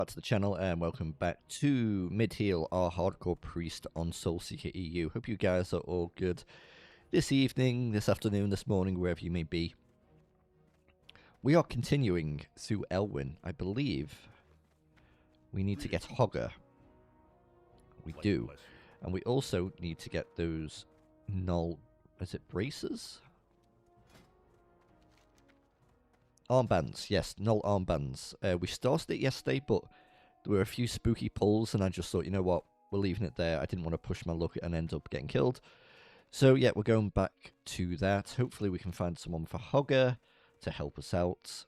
back to the channel and welcome back to Mid-Heal, our hardcore priest on Soulseeker EU. Hope you guys are all good this evening, this afternoon, this morning, wherever you may be. We are continuing through Elwyn. I believe we need to get Hogger. We do. And we also need to get those null, is it braces? Armbands, yes, null armbands. We started it yesterday, but there were a few spooky pulls, and I just thought, you know what, we're leaving it there. I didn't want to push my luck and end up getting killed. So, yeah, we're going back to that. Hopefully we can find someone for Hogger to help us out.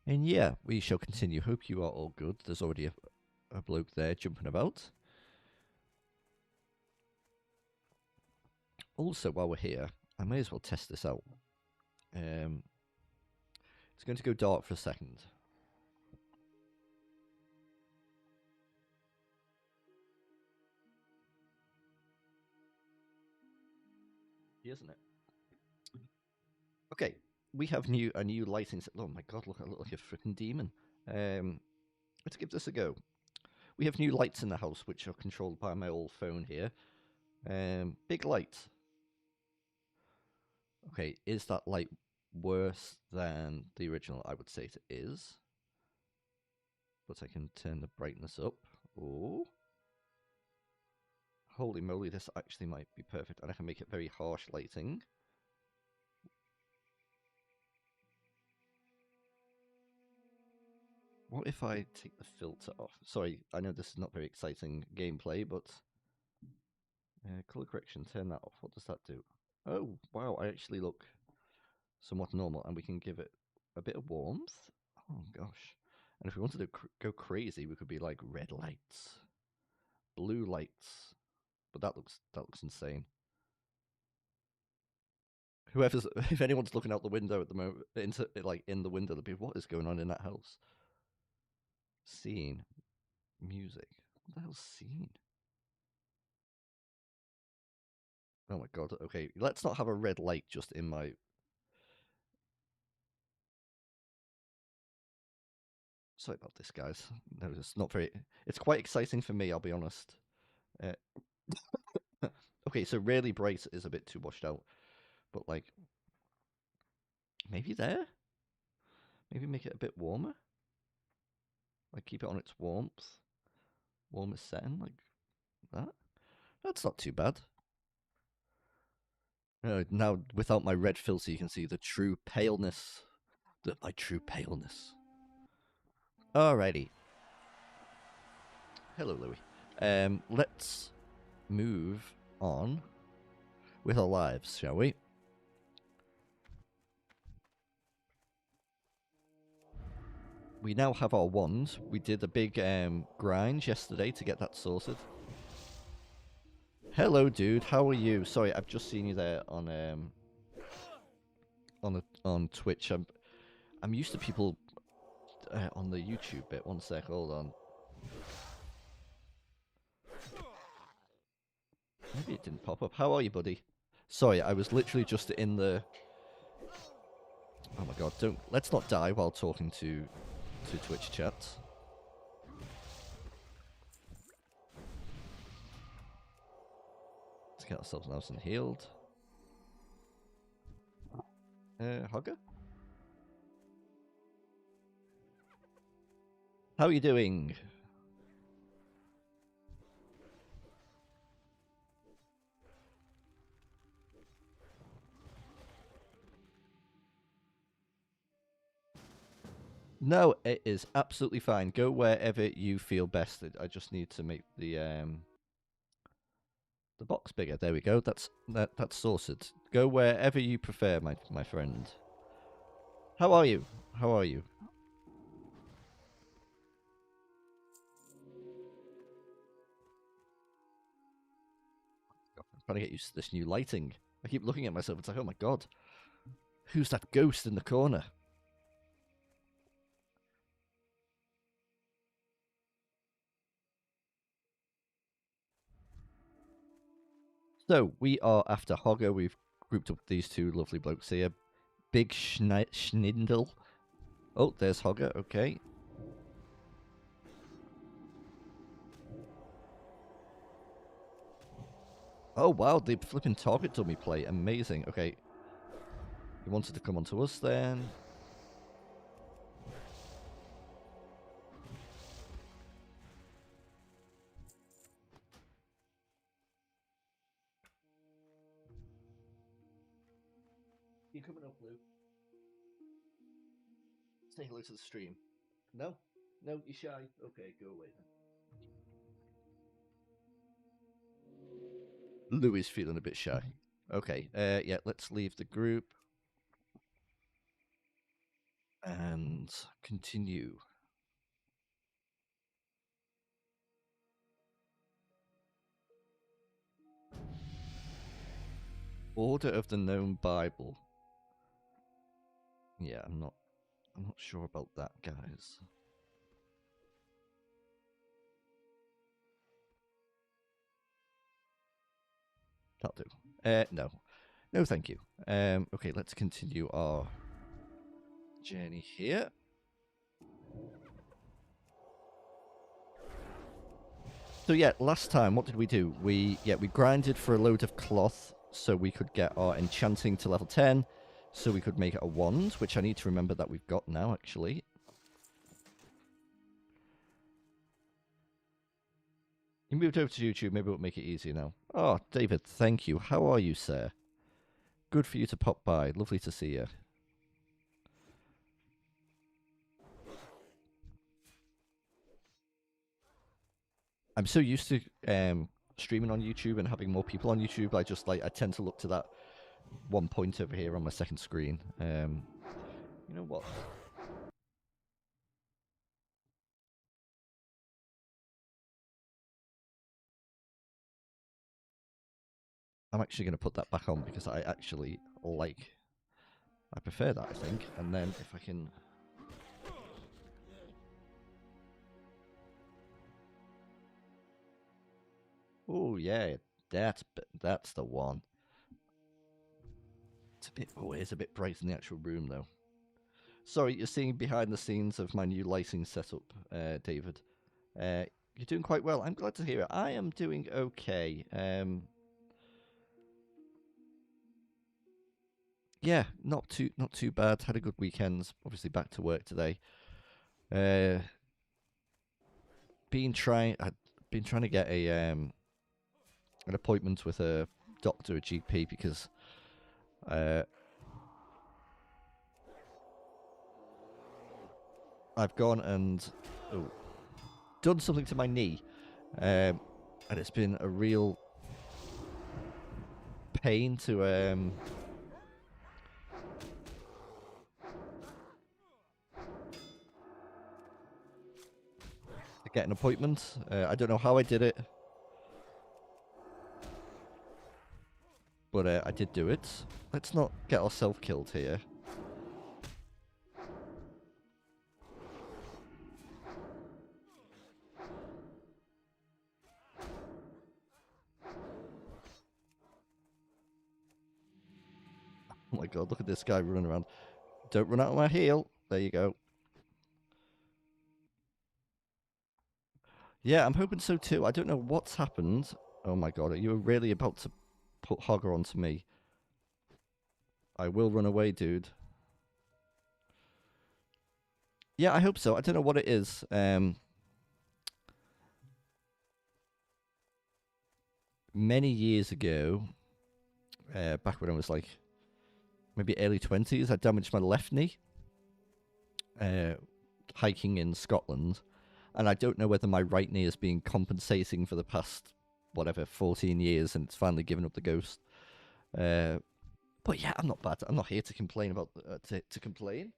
And, yeah, we shall continue. Hope you are all good. There's already a bloke there jumping about. Also, while we're here, I may as well test this out. It's going to go dark for a second. Isn't it? Okay, we have a new lighting set. Oh my god, look, I look like a freaking demon. Let's give this a go. We have new lights in the house, which are controlled by my old phone here. Big light. Okay, is that light worse than the original? I would say it is. But I can turn the brightness up. Oh. Holy moly, this actually might be perfect. And I can make it very harsh lighting. What if I take the filter off? Sorry, I know this is not very exciting gameplay, but... color correction, turn that off. What does that do? Oh, wow, I actually look somewhat normal, and we can give it a bit of warmth. Oh, gosh. And if we wanted to go crazy, we could be like red lights, blue lights. But that looks insane. If anyone's looking out the window at the moment, in the window, they'll be, what is going on in that house? Scene. Music. What the hell's scene? Oh my god, okay. Let's not have a red light just in my... Sorry about this, guys. No, it's not very... It's quite exciting for me, I'll be honest. Okay, so really bright is a bit too washed out. But, like... Maybe there? Maybe make it a bit warmer? Like, keep it on its warmth. Warmest setting, like that. That's not too bad. Now, without my red filter, you can see the true paleness. My true paleness. Alrighty. Hello, Louis. Let's move on with our lives, shall we? We now have our wands. We did a big grind yesterday to get that sorted. Hello, dude. How are you? Sorry, I've just seen you there on Twitch. I'm used to people on the YouTube bit. One sec, hold on. Maybe it didn't pop up. How are you, buddy? Sorry, I was literally just in the... Oh my god, let's not die while talking to Twitch chat. Let's get ourselves nice and healed. Hogger? How are you doing? No, it is absolutely fine. Go wherever you feel best. I just need to make the box bigger. There we go. That's sorted. Go wherever you prefer, my friend. How are you? How are you? I'm trying to get used to this new lighting. I keep looking at myself. It's like, oh my god, who's that ghost in the corner? So, we are after Hogger. We've grouped up these two lovely blokes here. Big Schnindel. Oh, there's Hogger. Okay. Oh, wow. The flipping target dummy play. Amazing. Okay. He wanted to come onto us then. You coming up, Lou? Say hello to the stream. No? No, you're shy? Okay, go away then. Lou is feeling a bit shy. Okay, yeah, let's leave the group. And continue. Order of the Known Bible. Yeah, I'm not sure about that, guys. That'll do. No. No, thank you. Okay, let's continue our journey here. So yeah, last time, what did we do? We grinded for a load of cloth so we could get our enchanting to level 10, so we could make it a wand, which I need to remember that we've got now, actually. You moved over to YouTube, maybe it'll make it easier now. Oh, David, thank you. How are you, sir? Good for you to pop by. Lovely to see you. I'm so used to streaming on YouTube and having more people on YouTube. I tend to look to that one point over here on my second screen. You know what? I'm actually going to put that back on because I actually I prefer that, I think. And then if I can... Oh, yeah, that's the one. It's a bit bright in the actual room, though. Sorry, you're seeing behind the scenes of my new lighting setup, David. You're doing quite well. I'm glad to hear it. I am doing okay. Yeah, not too bad. Had a good weekend. Obviously back to work today. I've been trying to get an appointment with a doctor, a GP, because I've gone and done something to my knee, and it's been a real pain to get an appointment. I don't know how I did it, but I did do it. Let's not get ourselves killed here. Oh my god, look at this guy running around. Don't run out of my heel. There you go. Yeah, I'm hoping so too. I don't know what's happened. Oh my god, are you really about to put Hogger onto me? I will run away, dude. Yeah, I hope so. I don't know what it is. Many years ago, back when I was like maybe early 20s, I damaged my left knee hiking in Scotland. And I don't know whether my right knee has been compensating for the past, 14 years, and it's finally given up the ghost. But yeah, I'm not bad. I'm not here to complain about to complain.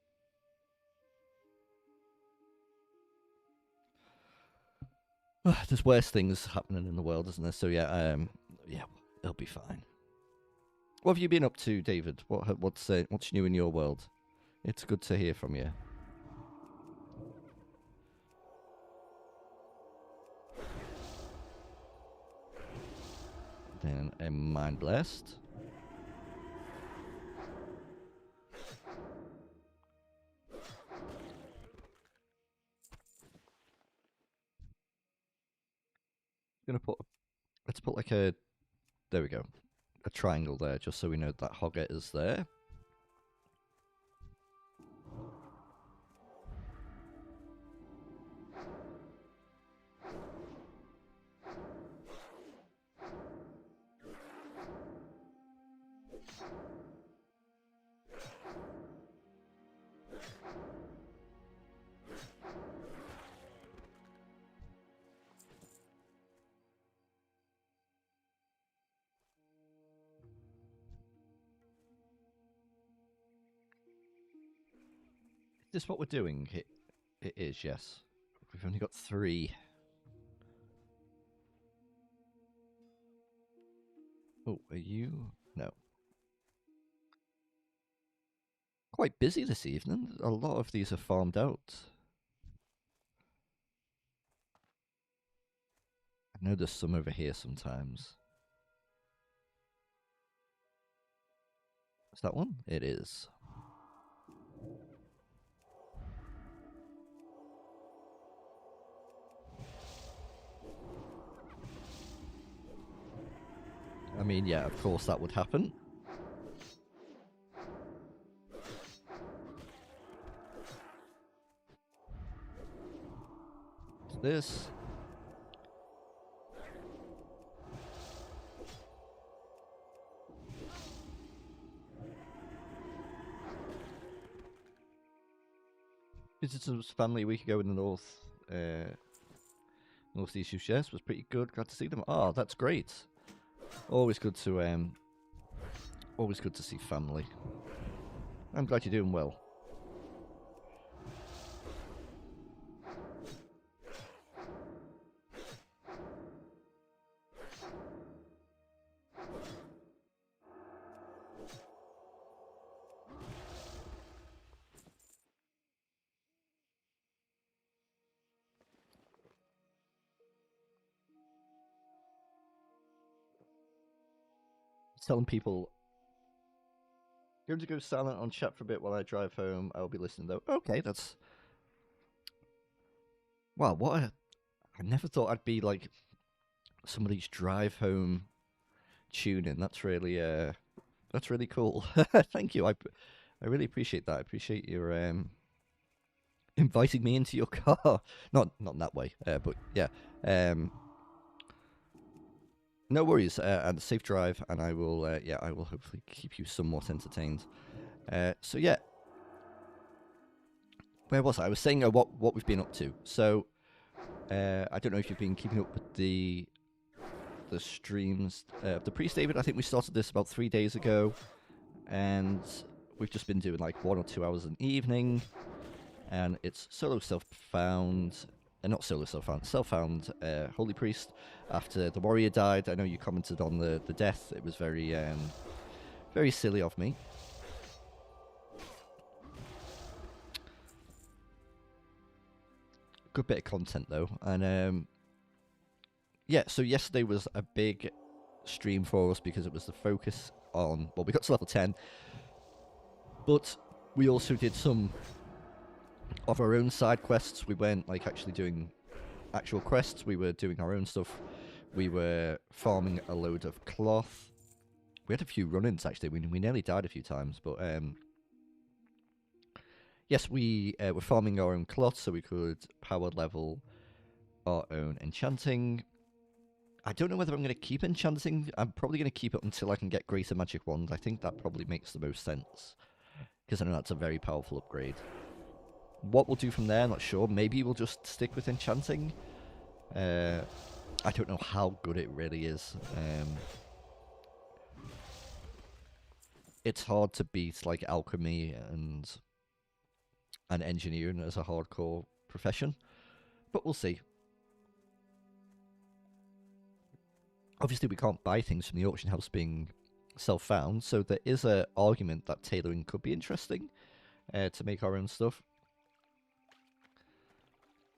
There's worse things happening in the world, isn't there? So yeah, it'll be fine. What have you been up to, David? What's new in your world? It's good to hear from you. Then a Mind Blast. gonna put, let's put like a, there we go, a triangle there, just so we know that Hogget is there. Is this what we're doing? It is, yes. We've only got 3. Oh, are you? No. Quite busy this evening. A lot of these are farmed out. I know there's some over here sometimes. Is that one? It is. I mean, yeah, of course that would happen. This. Visited some family a week ago in the northeast US was pretty good. Glad to see them. Oh, that's great. Always good to see family. I'm glad you're doing well. Telling people, going to go silent on chat for a bit while I drive home. I'll be listening though. Okay, that's, wow. I never thought I'd be like somebody's drive home tuning. That's really cool. Thank you. I really appreciate that. I appreciate your inviting me into your car. Not in that way, but yeah. No worries, and safe drive, and I will hopefully keep you somewhat entertained. So yeah, where was I? I was saying what we've been up to. So I don't know if you've been keeping up with the streams of the priest, David. I think we started this about 3 days ago, and we've just been doing like 1 or 2 hours an evening, and it's solo self-found. Not solo self-found holy priest after the warrior died. I know you commented on the death. It was very very silly of me. Good bit of content though, and yeah. So yesterday was a big stream for us because it was the focus on. Well, we got to level 10, but we also did some of our own side quests. We weren't like actually doing actual quests. We were doing our own stuff. We were farming a load of cloth. We had a few run-ins actually. We nearly died a few times, but yes, we were farming our own cloth so we could power level our own enchanting. I don't know whether I'm going to keep enchanting. I'm probably going to keep it until I can get Greater Magic Wand. I think that probably makes the most sense, because I know that's a very powerful upgrade. What we'll do from there, I'm not sure. Maybe we'll just stick with enchanting. I don't know how good it really is. It's hard to beat like alchemy and engineering as a hardcore profession, but we'll see. Obviously, we can't buy things from the auction house being self-found, so there is an argument that tailoring could be interesting to make our own stuff.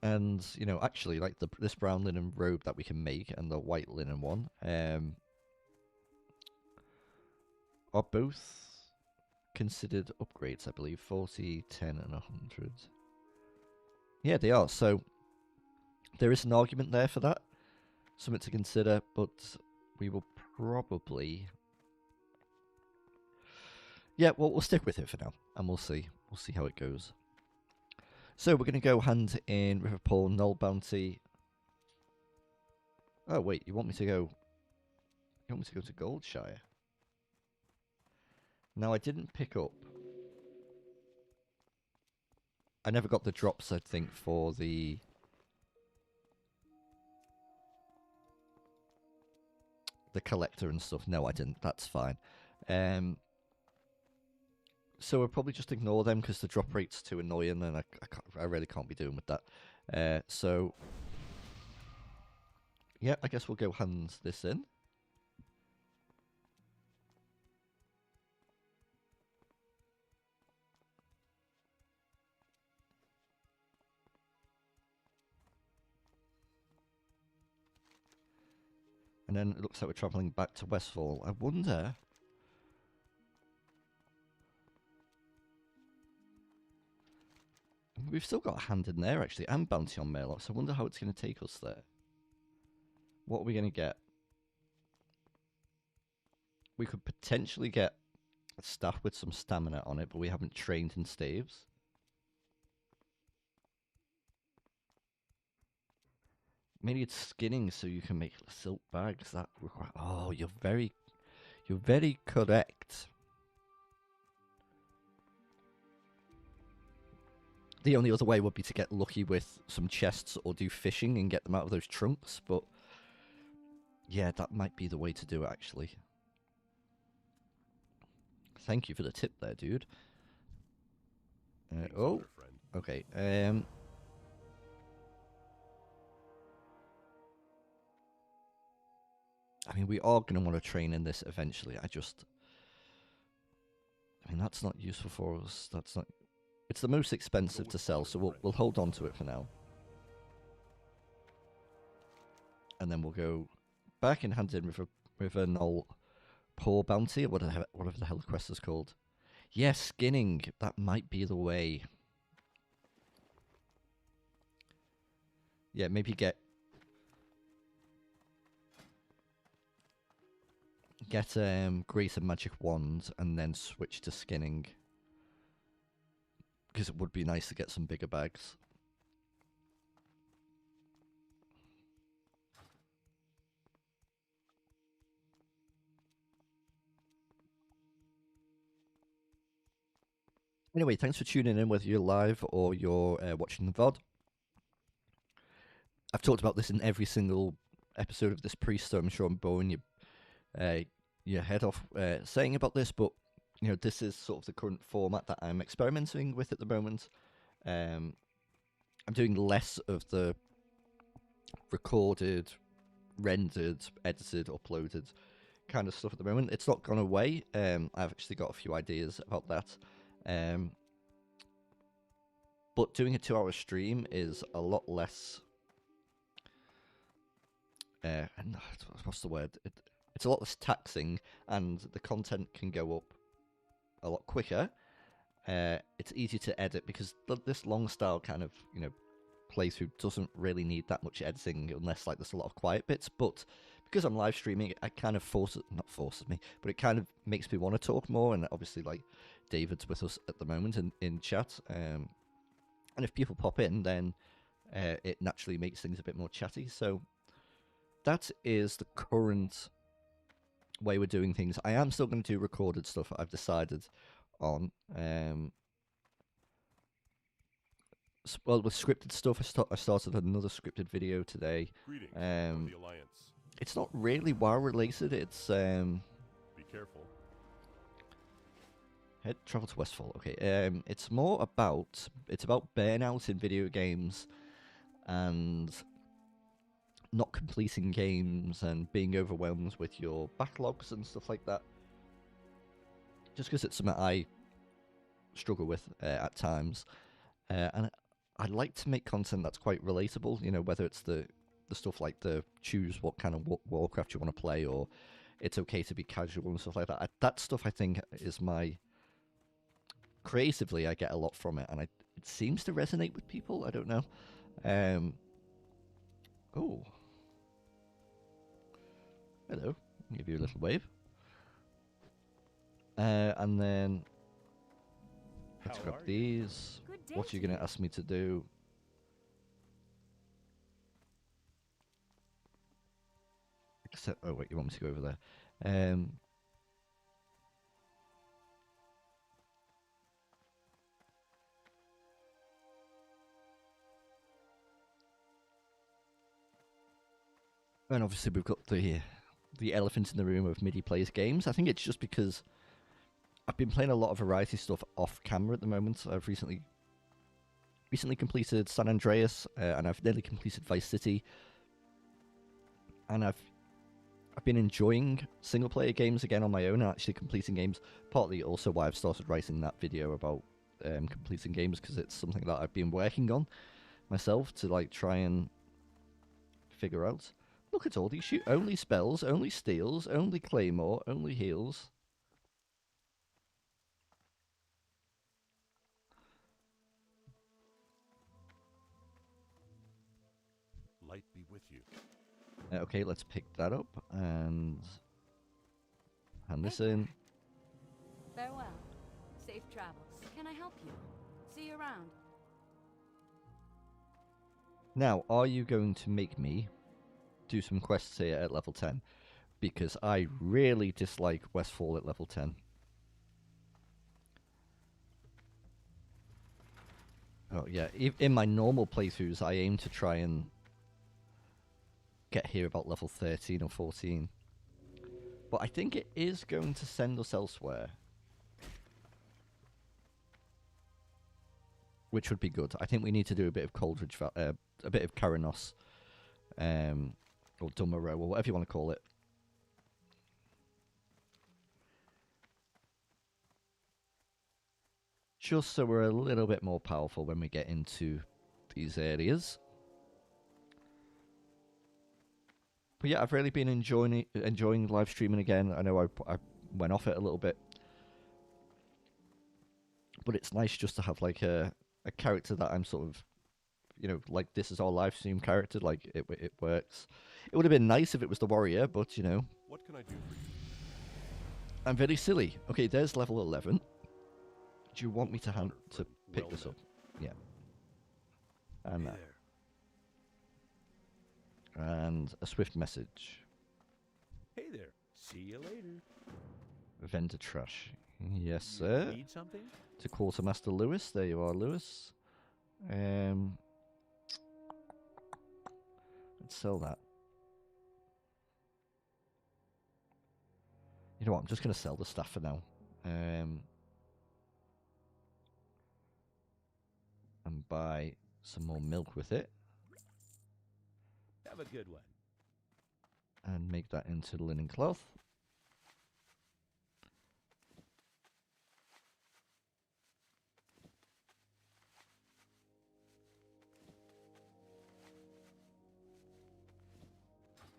And, you know, actually, like this brown linen robe that we can make and the white linen one are both considered upgrades, I believe. 40, 10, and 100. Yeah, they are. So there is an argument there for that. something to consider, but we will probably... Yeah, well, we'll stick with it for now, and we'll see. We'll see how it goes. So we're going to go hand in River Paul, Null Bounty. Oh, wait, you want me to go... You want me to go to Goldshire? Now, I didn't pick up... I never got the drops, I think, for the... the collector and stuff. No, I didn't. That's fine. So we'll probably just ignore them because the drop rate's too annoying, and I really can't be doing with that. So yeah, I guess we'll go hand this in. And then it looks like we're travelling back to Westfall. I wonder... We've still got a hand in there, actually, and bounty on Maillots. I wonder how it's going to take us there. What are we going to get? We could potentially get a staff with some stamina on it, but we haven't trained in staves. Maybe it's skinning so you can make silk bags. That require... Oh, you're very correct. The only other way would be to get lucky with some chests or do fishing and get them out of those trunks, but yeah, that might be the way to do it, actually. Thank you for the tip there, dude. Oh, okay. I mean, we are going to want to train in this eventually. I mean, that's not useful for us. That's not... It's the most expensive to sell, so we'll hold on to it for now. And then we'll go back and hand in River Knoll Poor Bounty, or whatever the hell the quest is called. Yes, skinning. That might be the way. Yeah, maybe get Grace and Magic Wand and then switch to skinning. Because it would be nice to get some bigger bags. Anyway, thanks for tuning in, whether you're live or you're watching the VOD. I've talked about this in every single episode of this priest, so I'm sure I'm boring your head off saying about this, but you know, this is sort of the current format that I'm experimenting with at the moment. I'm doing less of the recorded, rendered, edited, uploaded kind of stuff at the moment. It's not gone away. I've actually got a few ideas about that. But doing a 2-hour stream is a lot less... what's the word? It's a lot less taxing, and the content can go up a lot quicker. It's easy to edit because this long style kind of, you know, playthrough doesn't really need that much editing unless like there's a lot of quiet bits. But because I'm live streaming, I kind of not forces me, but it kind of makes me want to talk more. And obviously, like David's with us at the moment in chat, and if people pop in, then it naturally makes things a bit more chatty. So that is the current way we're doing things. I am still going to do recorded stuff. I've decided on. Well, with scripted stuff, I started another scripted video today. Greetings from the Alliance. It's not really WoW related. It's Be careful. Travel to Westfall. Okay. It's about burnout in video games and not completing games and being overwhelmed with your backlogs and stuff like that. Just because it's something I struggle with at times, and I like to make content that's quite relatable. You know, whether it's the stuff like the choose what kind of Warcraft you want to play, or it's okay to be casual and stuff like that. That stuff I think is my... Creatively, I get a lot from it, and it seems to resonate with people. I don't know. Oh. Hello. Give you a little wave. And then let's How grab are you? these. Good day What are you to going to you. ask me to do? Except, oh wait, you want me to go over there? And obviously we've got the elephant in the room of MIDI plays games. I think it's just because I've been playing a lot of variety stuff off camera at the moment. I've recently completed San Andreas, and I've nearly completed Vice City, and I've been enjoying single player games again on my own and actually completing games. Partly also why I've started writing that video about completing games, because it's something that I've been working on myself to like try and figure out. Look at all these shoot only spells, only steals, only claymore, only heals. Light be with you. Okay, let's pick that up and hand this Hey there. in. Farewell. Safe travels. Can I help you? See you around. Now, are you going to make me do some quests here at level 10? Because I really dislike Westfall at level 10. Oh yeah, in my normal playthroughs I aim to try and get here about level 13 or 14. But I think it is going to send us elsewhere. Which would be good. I think we need to do a bit of Coldridge, a bit of Karanos, or Dummerow, or whatever you want to call it. Just so we're a little bit more powerful when we get into these areas. But yeah, I've really been enjoying live streaming again. I know I went off it a little bit, but it's nice just to have like a character that I'm sort of, you know, like this is our live stream character. Like it works. It would have been nice if it was the warrior, but you know, What can I do for you? I'm very silly. Okay, there's level 11. Do you want me to Honored to friend, pick well this met. up? Yeah. And Hey that. there. And a swift message. Hey there. See you later. Vendor trash. Yes, You sir. Need something? To Quartermaster Lewis. There you are, Lewis. Let's sell that. You know what? I'm just going to sell the stuff for now. And buy some more milk with it. Have a good one. And make that into linen cloth.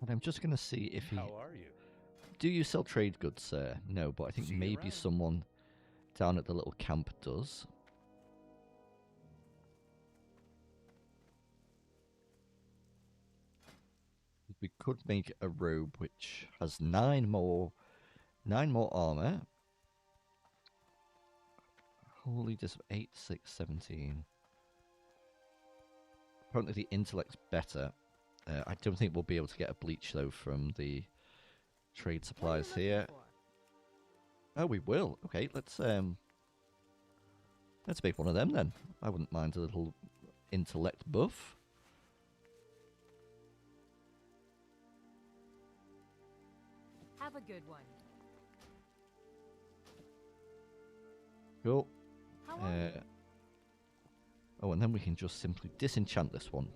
And I'm just going to see if he... How are you? Do you sell trade goods, sir? No, but I think See you maybe around. someone down at the little camp does. We could make a robe which has 9 more armor. Holy, just 8, 6, 17. Apparently the intellect's better. I don't think we'll be able to get a bleach though from the trade supplies What are you here. looking for? Oh, we will. Okay, let's make one of them then. I wouldn't mind a little intellect buff. Have a good one. Cool. How are you? Oh, and then we can just simply disenchant this one.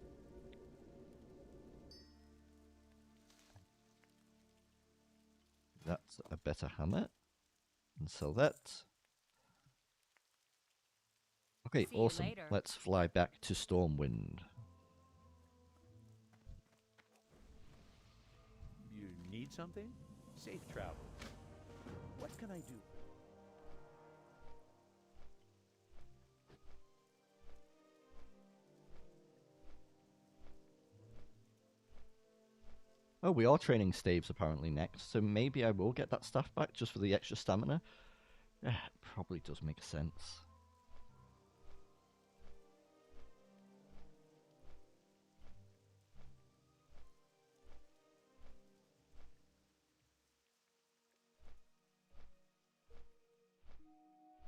That's a better hammer. And sell that. Okay, See you awesome. later. Let's fly back to Stormwind. You need something? Safe travel. What can I do? Oh, we are training staves apparently next, so maybe I will get that staff back just for the extra stamina. Probably does make sense.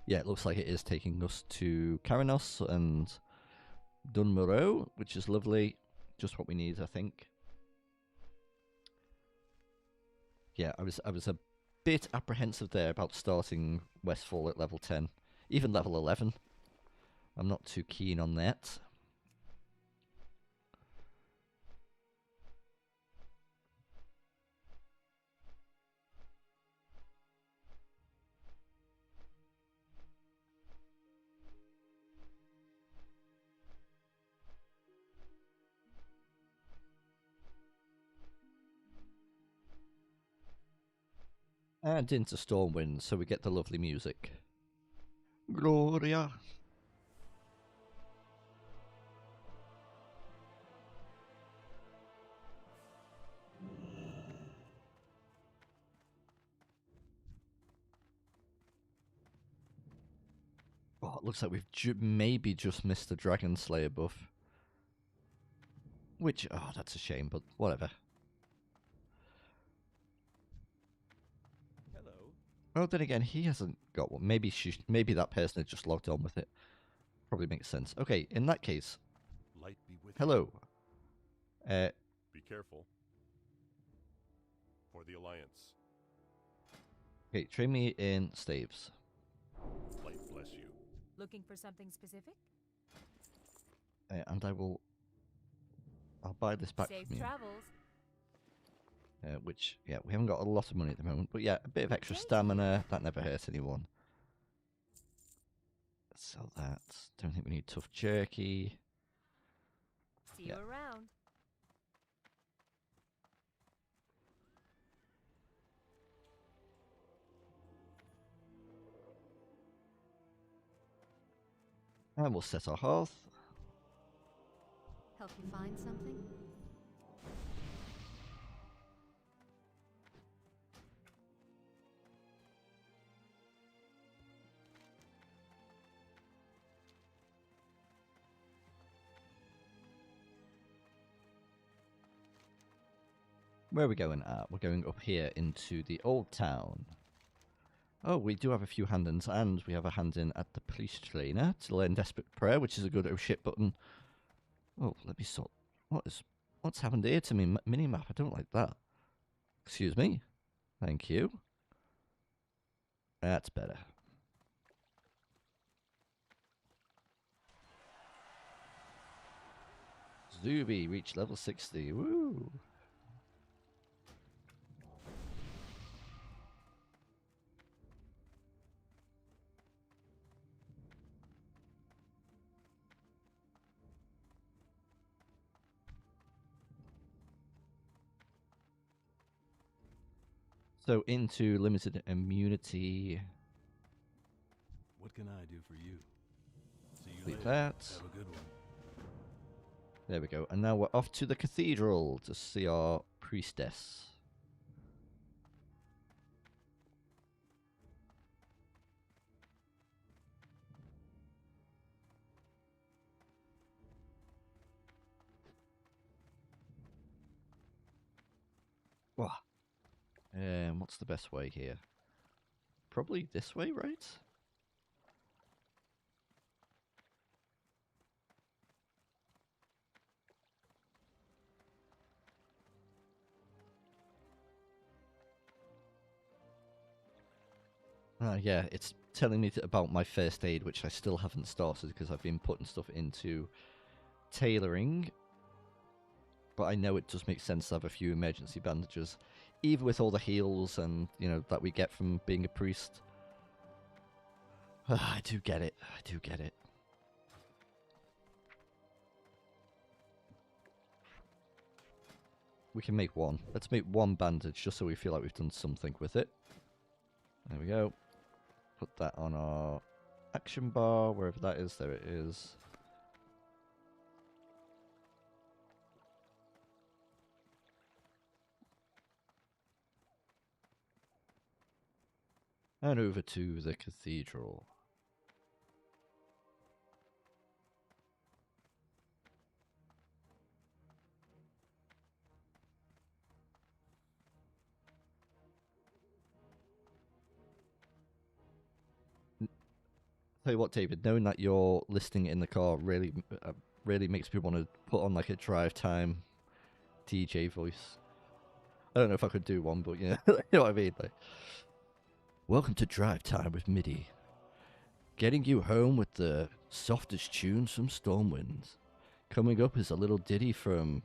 Yeah, it looks like it is taking us to Karanos and Dunmurrow, which is lovely. Just what we need, I think. Yeah, I was a bit apprehensive there about starting Westfall at level 10. Even level 11. I'm not too keen on that. And into Stormwind, so we get the lovely music. Gloria. Oh, it looks like we've maybe just missed the Dragon Slayer buff. Which, oh, that's a shame, but whatever. Hello. Oh, then again, he hasn't got one. Maybe that person had just logged on with it. Probably makes sense. Okay, in that case, Light be with hello. you. Be careful. For the Alliance. Okay, train me in staves. Light bless you. Looking for something specific? And I'll buy this back Safe from you. travels. Which, yeah, we haven't got a lot of money at the moment. But yeah, a bit of extra Okay. stamina. That never hurts anyone. Sell that. Don't think we need tough jerky. See you around. And we'll set our hearth. Help you find something? Where are we going at? We're going up here into the old town. Oh, we do have a few hand-ins, and we have a hand-in at the police trainer to learn Desperate Prayer, which is a good oh shit button. Oh, let me sort. What's happened here to me? Minimap, I don't like that. Excuse me. Thank you. That's better. Zuby reached level 60. Woo! So into limited immunity. What can I do for you? See you Leave later. that. Have a good one. There we go. And now we're off to the cathedral to see our priestess. Wah. What's the best way here? Probably this way, right? Yeah, it's telling me about my first aid, which I still haven't started because I've been putting stuff into tailoring. But I know it does make sense to have a few emergency bandages, even with all the heals and, that we get from being a priest. I do get it. I do get it. We can make one. Let's make one bandage just so we feel like we've done something with it. There we go. Put that on our action bar, wherever that is. There it is. And over to the cathedral. Tell you what, David, knowing that you're listening in the car really makes me want to put on like a drive time DJ voice. I don't know if I could do one, but yeah, you know what I mean. Like, welcome to Drive Time with MIDI, getting you home with the softest tunes from Stormwind. Coming up is a little ditty from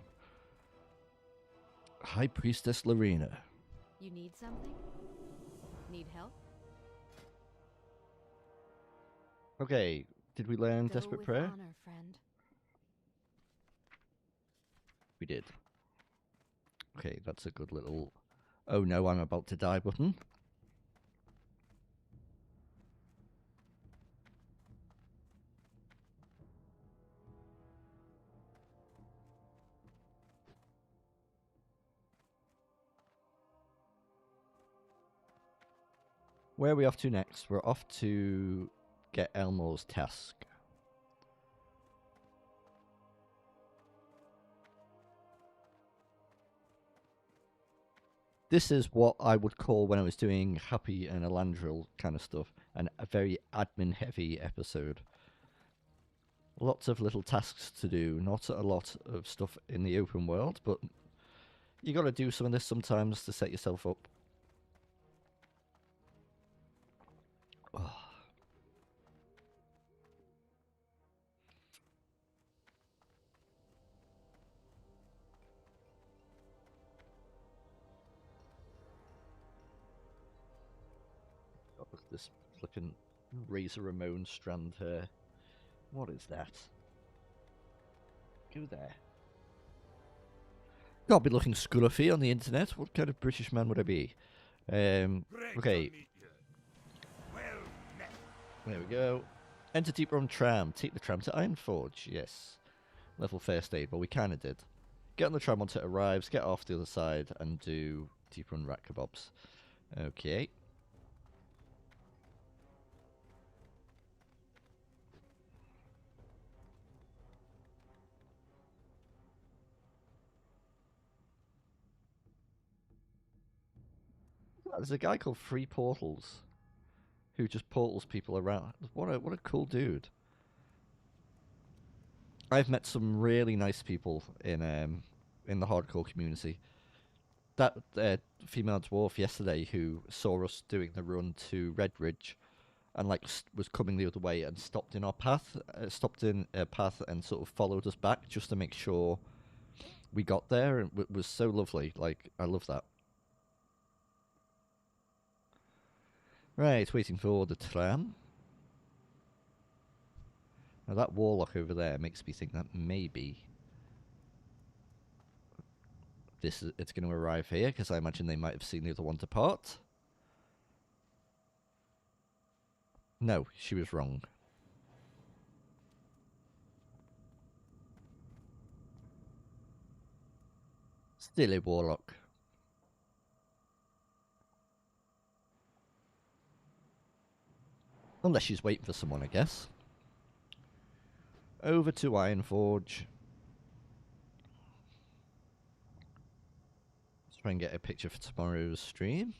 High Priestess Lorena. You need something? Need help? Okay, did we learn Go Desperate with Prayer? honor, friend. We did. Okay, that's a good little oh no, I'm about to die button. Where are we off to next? We're off to get Elmore's task. This is what I would call, when I was doing Happy and Elandril kind of stuff, a very admin heavy episode. Lots of little tasks to do, not a lot of stuff in the open world, but you got to do some of this sometimes to set yourself up. Oh. Oh, look at this flipping Razor Ramon strand hair. What is that? Go there. Can't be looking scruffy on the internet. What kind of British man would I be? Okay. There we go. Enter Deep Run Tram. Take the tram to Ironforge. Yes. Level first aid. Well, we kind of did. Get on the tram once it arrives. Get off the other side and do Deep Run Rat Kebabs. Okay. There's a guy called Free Portals who just portals people around. What a cool dude. I've met some really nice people in the hardcore community. That female dwarf yesterday who saw us doing the run to Redridge and like was coming the other way and stopped in our path, and sort of followed us back just to make sure we got there, and it was so lovely. Like, I love that. Right, waiting for the tram. Now that warlock over there makes me think that maybe it's going to arrive here, because I imagine they might have seen the other one depart. No, she was wrong. Still a warlock. Unless she's waiting for someone, I guess. Over to Ironforge. Let's try and get a picture for tomorrow's stream.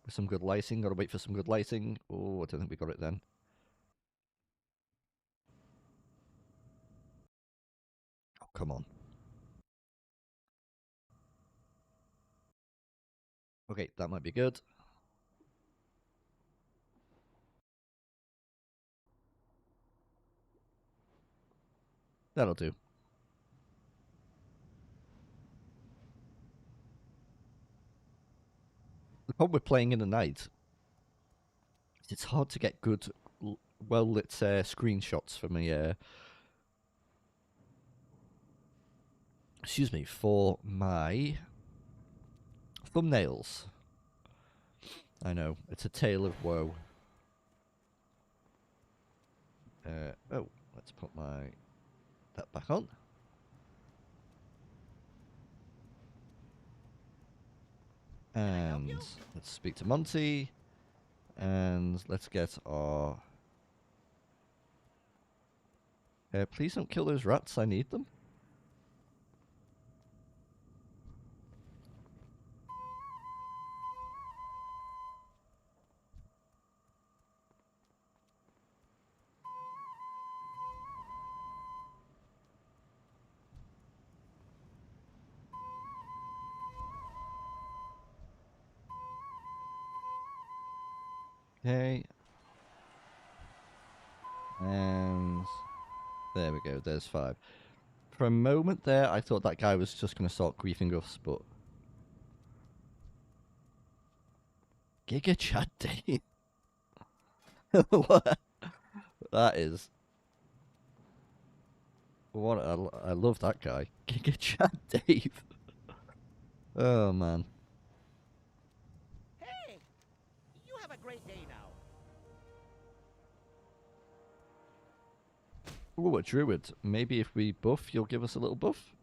With some good lighting. Gotta wait for some good lighting. Oh, I don't think we got it then. Oh, come on. Okay, that might be good. That'll do. The problem with playing in the night is it's hard to get good, well-lit screenshots for me. Excuse me, for my thumbnails. I know, it's a tale of woe. Oh, let's put that back on. And let's speak to Monty. And let's get our... please don't kill those rats, I need them. Okay. And there we go, there's 5. For a moment there, I thought that guy was just going to start griefing us, but... Giga Chad Dave. What? That is... What? I love that guy. Giga Chad Dave. Oh, man. Hey! You have a great day now. Ooh, a druid. Maybe if we buff, you'll give us a little buff?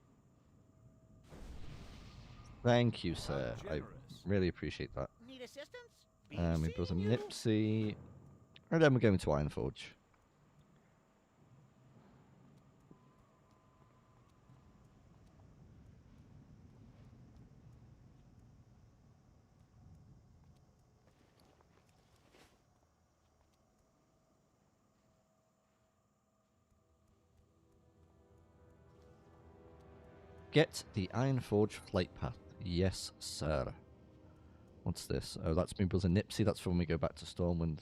Thank you, sir. I really appreciate that. Need assistance? Be We built a seeing you. Nipsey. And then we're going to Ironforge. Get the Ironforge flight path. Yes, sir. What's this? Oh, that's me building Nipsey. That's for when we go back to Stormwind.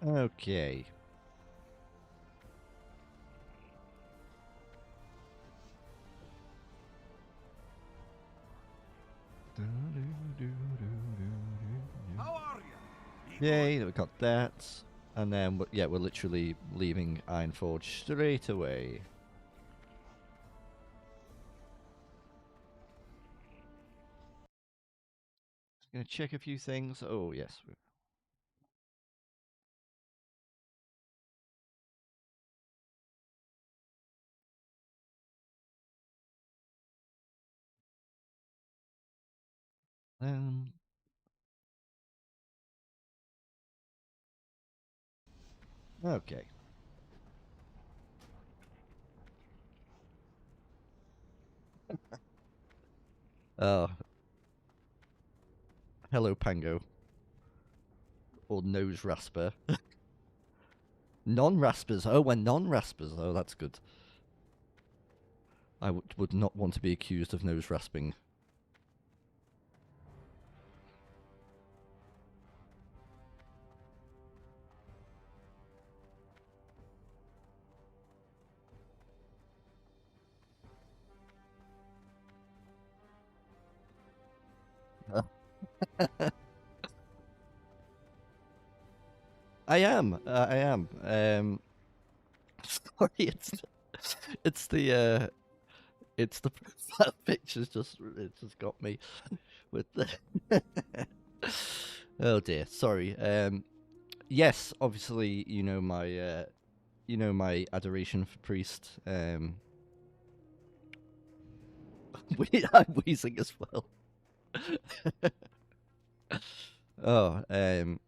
Okay. How are you? Yay, we got that. And then, yeah, we're literally leaving Ironforge straight away. Just gonna check a few things. Oh, yes. Um, okay. Oh, hello, Pango. Or Nose Rasper. Non-Raspers. Oh, we're non-Raspers. Oh, that's good. I would not want to be accused of nose rasping. I am. I am. Sorry, it's the profile picture's just got me with the. Oh dear. Sorry. Yes, obviously you know my adoration for Priest. I'm wheezing as well. Oh, and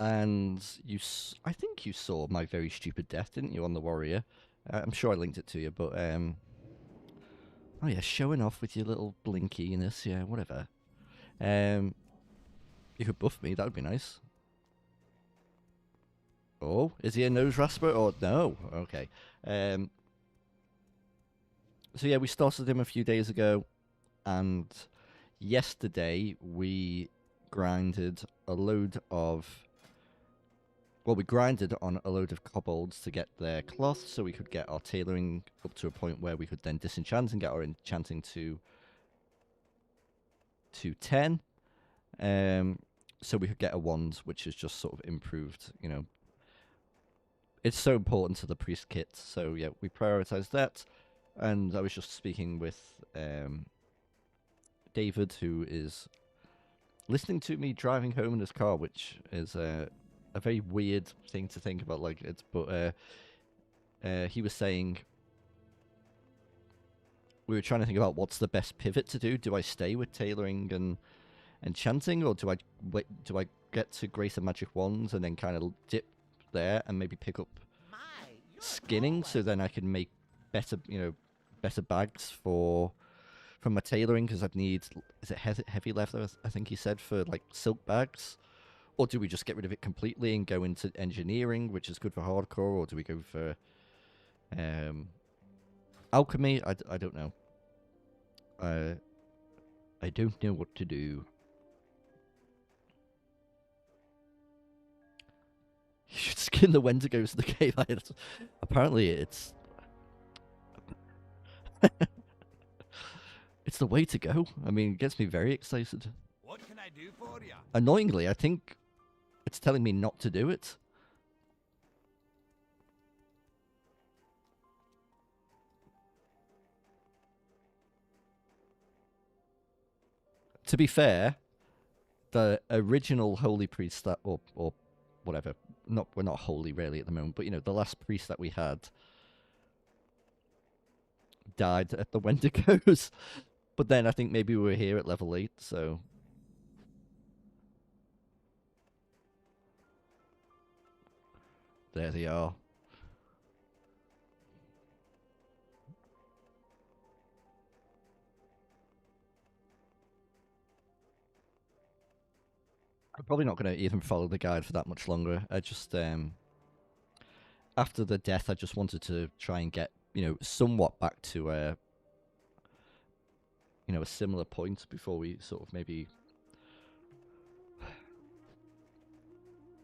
I think you saw my very stupid death, didn't you, on the warrior? I'm sure I linked it to you, but oh yeah, showing off with your little blinkiness, yeah, whatever. You could buff me, that would be nice. Oh, is he a nose rasper or no? Okay. So yeah, we started him a few days ago, and yesterday we grinded a load of. Well, we grinded on a load of kobolds to get their cloth, so we could get our tailoring up to a point where we could then disenchant and get our enchanting to 10. so we could get a wand, which is just sort of improved, you know. It's so important to the priest kit, so yeah, we prioritized that. And I was just speaking with David, who is listening to me driving home in his car, which is a very weird thing to think about. Like it's, but he was saying we were trying to think about what's the best pivot to do. Do I stay with tailoring and enchanting, or do I get to Grace and Magic Wands and then kind of dip there and maybe pick up skinning, so then I can make better, you know, better bags for my tailoring, because I'd need, is it heavy leather, I think he said, for like silk bags? Or do we just get rid of it completely and go into engineering, which is good for hardcore, or do we go for alchemy? I don't know. I don't know what to do. You should skin the Wendigos in the cave. Apparently it's it's the way to go. I mean, it gets me very excited. What can I do for you? Annoyingly, I think it's telling me not to do it. To be fair, the original holy priest that, or whatever, we're not holy really at the moment, but you know, the last priest that we had died at the Wendigos. But then I think maybe we were here at level 8, so there they are. I'm probably not going to even follow the guide for that much longer. I just, after the death, I just wanted to try and get, you know, somewhat back to, you know, a similar point before we sort of maybe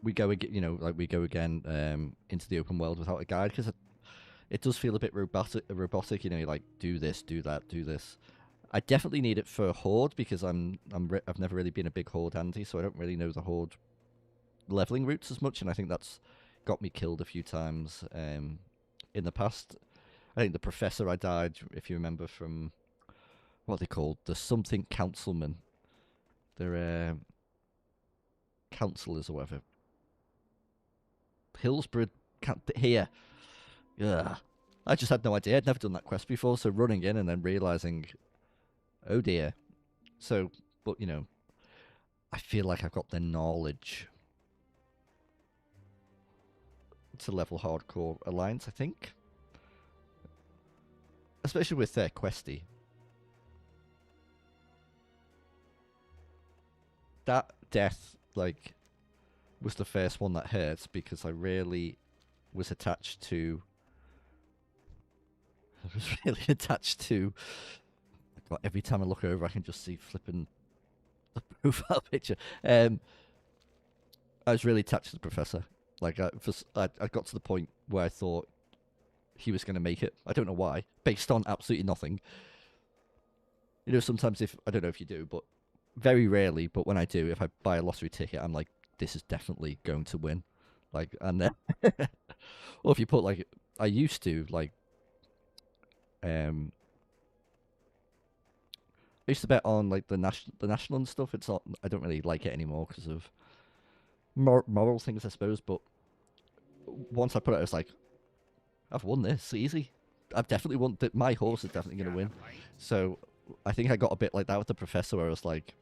we go again, you know, like we go again into the open world without a guide, because it does feel a bit robotic, you know, like do this, do that, do this. I definitely need it for Horde, because I've never really been a big Horde Andy, so I don't really know the Horde leveling routes as much, and I think that's got me killed a few times in the past. I think the Professor I died, if you remember, from what are they called, the something councilmen. They're councillors or whatever. Hillsborough here. Yeah, I just had no idea. I'd never done that quest before, so running in and then realizing, oh dear. So, but you know, I feel like I've got the knowledge to level hardcore Alliance, I think. Especially with their questy. That death, like, was the first one that hurt, because I really was attached to... God, every time I look over, I can just see flipping the profile picture. I was really attached to the Professor. Like, I got to the point where I thought he was going to make it. I don't know why, based on absolutely nothing. You know, sometimes I don't know if you do, but very rarely, but when I do, if I buy a lottery ticket, I'm like, this is definitely going to win. Like, and then, or if you put, like, I used to, like, I used to bet on, like, the national and stuff. It's not, I don't really like it anymore because of moral things, I suppose, but once I put it, I was like, I've won this, easy. I've definitely won, my horse is definitely going to win. So, I think I got a bit like that with the Professor, where I was like,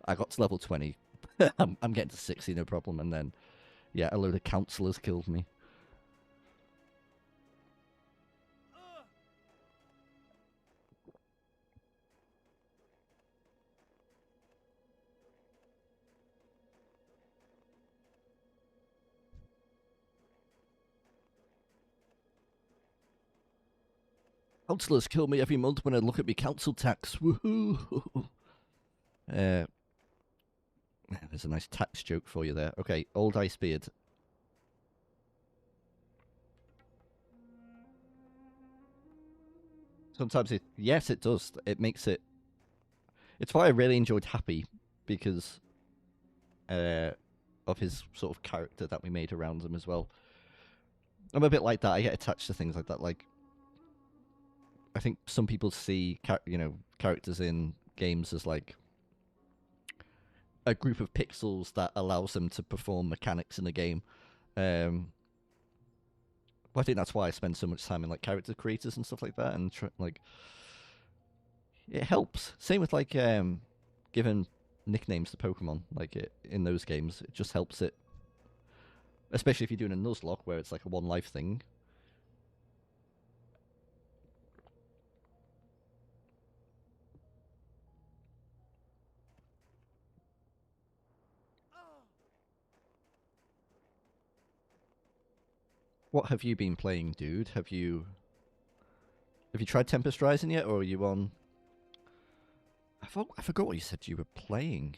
I got to level 20. I'm getting to 60, no problem. And then, yeah, a load of councillors killed me. Councillors kill me every month when I look at my council tax. Woohoo! There's a nice tax joke for you there. Okay, Old Icebeard. Sometimes yes, it does. It makes it... It's why I really enjoyed Happy, because of his sort of character that we made around him as well. I'm a bit like that. I get attached to things like that. Like, I think some people see characters in games as like a group of pixels that allows them to perform mechanics in the game. Well, I think that's why I spend so much time in like character creators and stuff like that, and like it helps. Same with like giving nicknames to Pokemon, like in those games, it just helps it. Especially if you're doing a Nuzlocke where it's like a one life thing. What have you been playing, dude? Have you tried Tempest Rising yet, or are you on? I forgot what you said you were playing.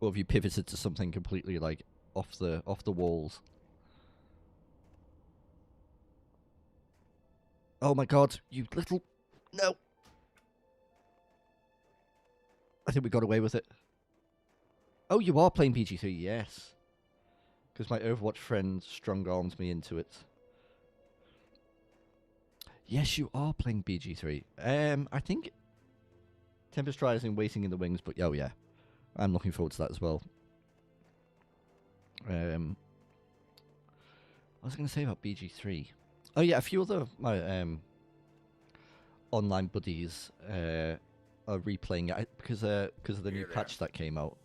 Or have you pivoted to something completely like off the walls? Oh my god, you little... No! I think we got away with it. Oh, you are playing BG3, yes. Because my Overwatch friend strong-armed me into it. Yes, you are playing BG3. I think Tempest Rising waiting in the wings, but oh yeah. I'm looking forward to that as well. What was I going to say about BG3? Oh yeah, a few other my online buddies are replaying it because of the new patch that came out.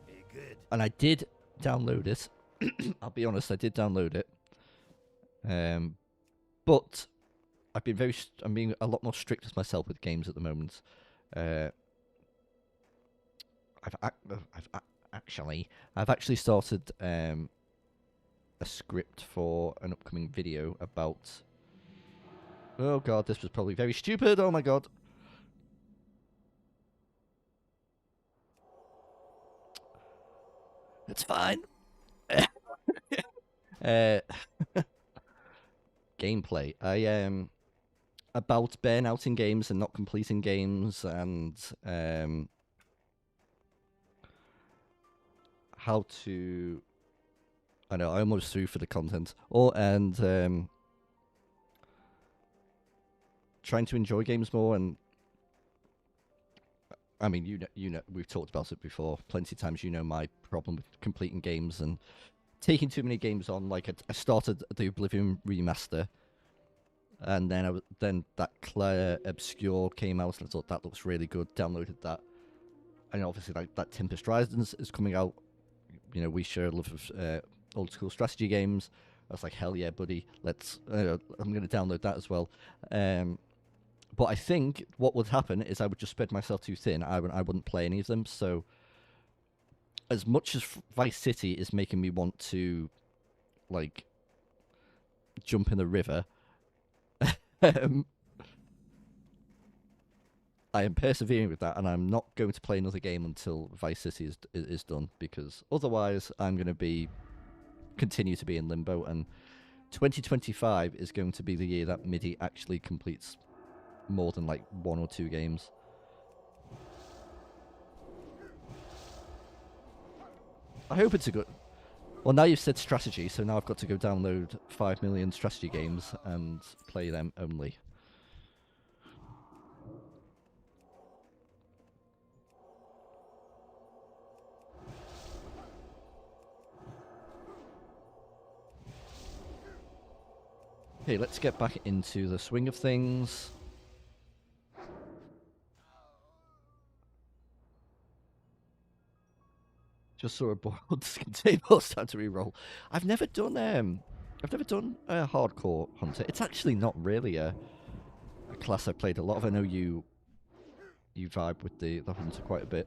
Hey, good. And I did download it. I'll be honest, I did download it. But I'm being a lot more strict with myself with games at the moment. I've actually started a script for an upcoming video about... Oh god, this was probably very stupid, oh my god. It's fine. Gameplay. I about burnout in games and not completing games, and how to... I know, I almost threw for the content. Trying to enjoy games more, and I mean, you know, we've talked about it before plenty of times. You know my problem with completing games and taking too many games on. Like I started the Oblivion remaster, and then that Claire Obscure came out, and I thought that looks really good. Downloaded that, and obviously like that Tempest Rising is coming out. You know, we share a love of old school strategy games. I was like, hell yeah, buddy, let's. I'm going to download that as well. But I think what would happen is I would just spread myself too thin. I wouldn't play any of them. So, as much as Vice City is making me want to, like, jump in the river, I am persevering with that, and I'm not going to play another game until Vice City is done, because otherwise I'm going to continue to be in limbo, and 2025 is going to be the year that MIDI actually completes more than like 1 or 2 games. I hope it's a good... Well, now you've said strategy, so now I've got to go download 5 million strategy games and play them only. Okay, let's get back into the swing of things. Just saw a boiled skin table. It's time to re-roll. I've never done a hardcore hunter. It's actually not really a class I've played a lot of. I know you vibe with the hunter quite a bit.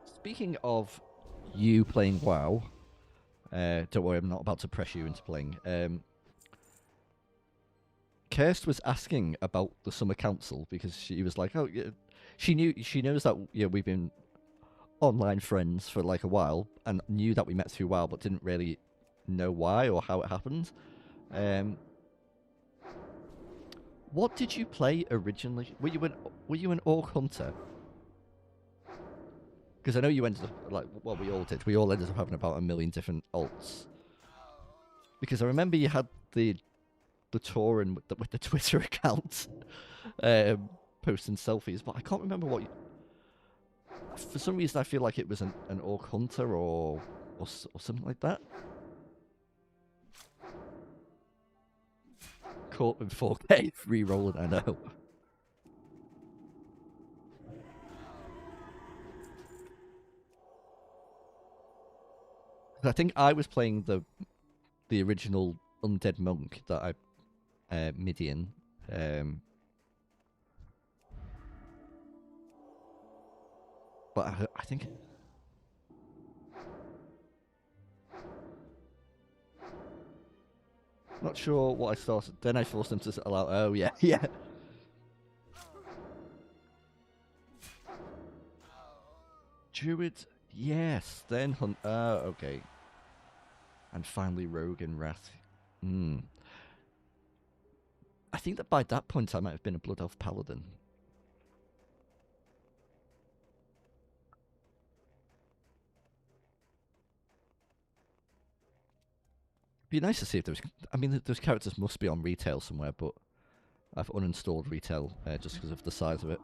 Speaking of you playing WoW, don't worry, I'm not about to press you into playing. Kirst was asking about the summer council because she was like, "Oh, yeah." She knows that we've been online friends for like a while, and knew that we met through WoW, but didn't really know why or how it happened. What did you play originally? Were you an Orc Hunter? Because I know you ended up like, well, we all did. We all ended up having about a million different alts. Because I remember you had the Tauren with the Twitter account, posting selfies, but I can't remember what. For some reason, I feel like it was an Orc Hunter or something like that. Caught in 4K, re-rolling, I know. I think I was playing the original Undead Monk that I Midian. But I think. Not sure what I started. Then I forced them to allow. Oh yeah, yeah. Druid, yes. Then Hunt. Okay. And finally, Rogue and Wrath. I think that by that point I might have been a Blood Elf Paladin. Be nice to see if those. I mean, those characters must be on retail somewhere, but I've uninstalled retail just because of the size of it.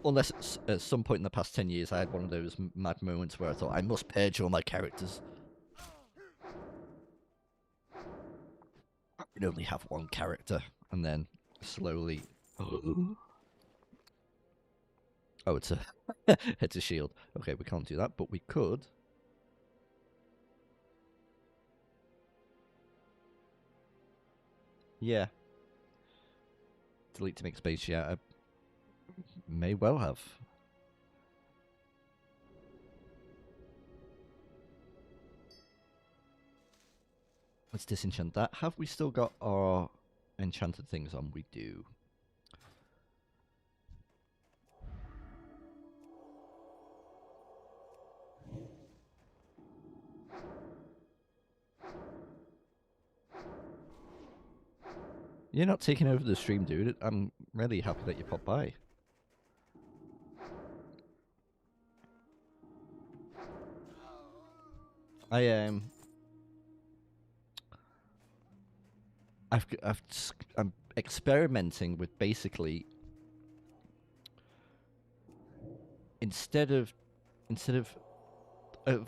Unless at some point in the past 10 years I had one of those mad moments where I thought I must purge all my characters. I can only have one character, and then slowly. Oh, it's a it's a shield. Okay, we can't do that, but we could. Yeah. Delete to make space. Yeah, I may well have. Let's disenchant that. Have we still got our enchanted things on? We do. You're not taking over the stream, dude. I'm really happy that you popped by. I'm experimenting with basically instead of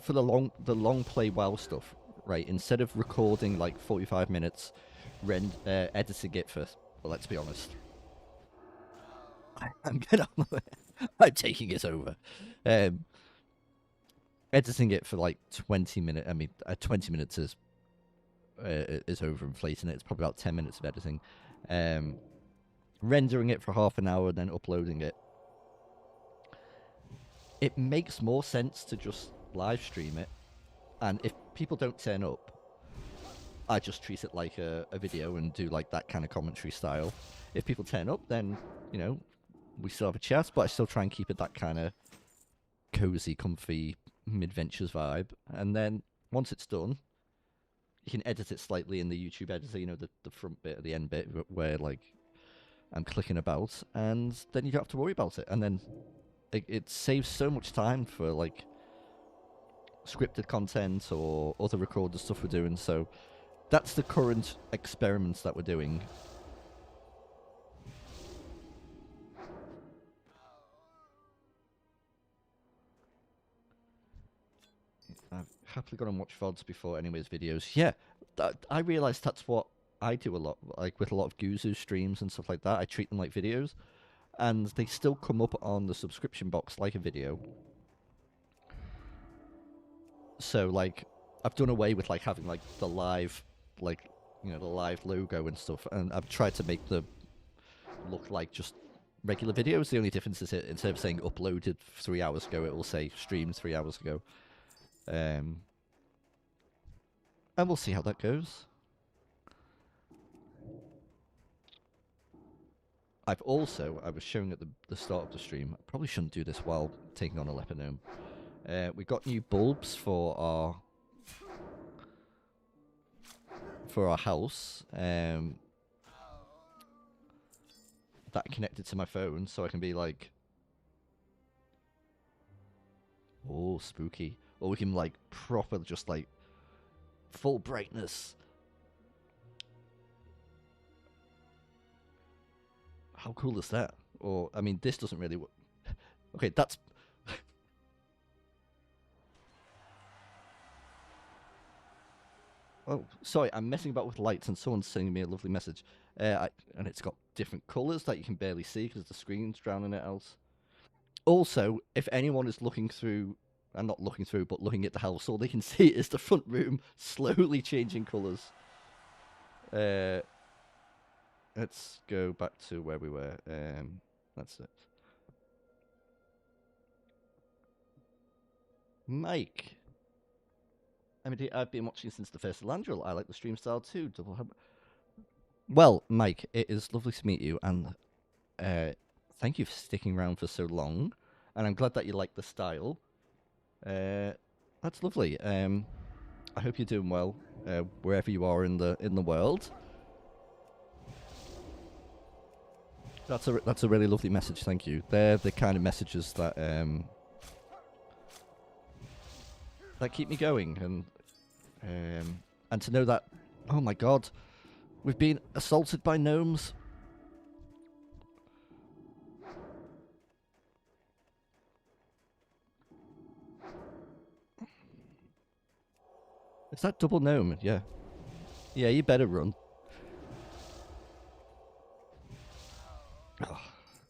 for the long play WoW stuff, right? Instead of recording like 45 minutes, editing it for. Well, let's be honest. I'm taking it over. Editing it for like 20 minutes. I mean, 20 minutes is overinflating it. It's probably about 10 minutes of editing. Rendering it for half an hour, then uploading it. It makes more sense to just live stream it, and if people don't turn up, I just treat it like a video and do like that kind of commentary style. If people turn up, then, you know, we still have a chat, but I still try and keep it that kind of cozy, comfy, mid-ventures vibe. And then once it's done, you can edit it slightly in the YouTube editor, you know, the front bit or the end bit where like I'm clicking about, and then you don't have to worry about it. And then it saves so much time for like scripted content or other recorded stuff we're doing. So that's the current experiments that we're doing. I've happily gone and watched VODs before anyways, videos. Yeah, I realised that's what I do a lot, like with a lot of Guzu streams and stuff like that. I treat them like videos, and they still come up on the subscription box like a video. So, like, I've done away with, like, having, like, the live, like, you know, the live logo and stuff, and I've tried to make them look like just regular videos. The only difference is instead of saying uploaded 3 hours ago, it will say streamed 3 hours ago. And we'll see how that goes. I've also, I was showing at the start of the stream, I probably shouldn't do this while taking on a leper gnome. We got new bulbs for our house that I connected to my phone, so I can be like, oh, spooky. Or we can like proper just like full brightness. How cool is that? Or, I mean, this doesn't really work. Okay, that's... Oh, sorry, I'm messing about with lights and someone's sending me a lovely message. And it's got different colours that you can barely see because the screen's drowning it else. Also, if anyone is looking through, and not looking through, but looking at the house, all they can see is the front room slowly changing colours. Let's go back to where we were. That's it. Mike. I mean, I've been watching since the first Landrel. I like the stream style too. Well, Mike, it is lovely to meet you, and thank you for sticking around for so long. And I'm glad that you like the style. That's lovely. I hope you're doing well wherever you are in the world. That's a really lovely message. Thank you. They're the kind of messages that that keep me going, and to know that, oh my god, we've been assaulted by gnomes. Is that double gnome? Yeah. Yeah, you better run. Oh,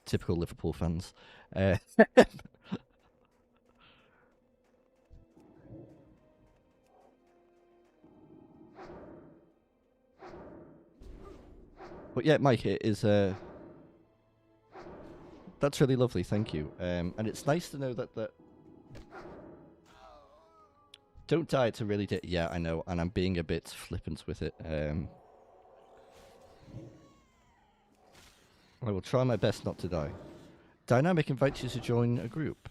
typical Liverpool fans. But yeah, Mike, it is. That's really lovely, thank you. And it's nice to know that don't die to really yeah, I know, and I'm being a bit flippant with it. I will try my best not to die. Dynamic invites you to join a group.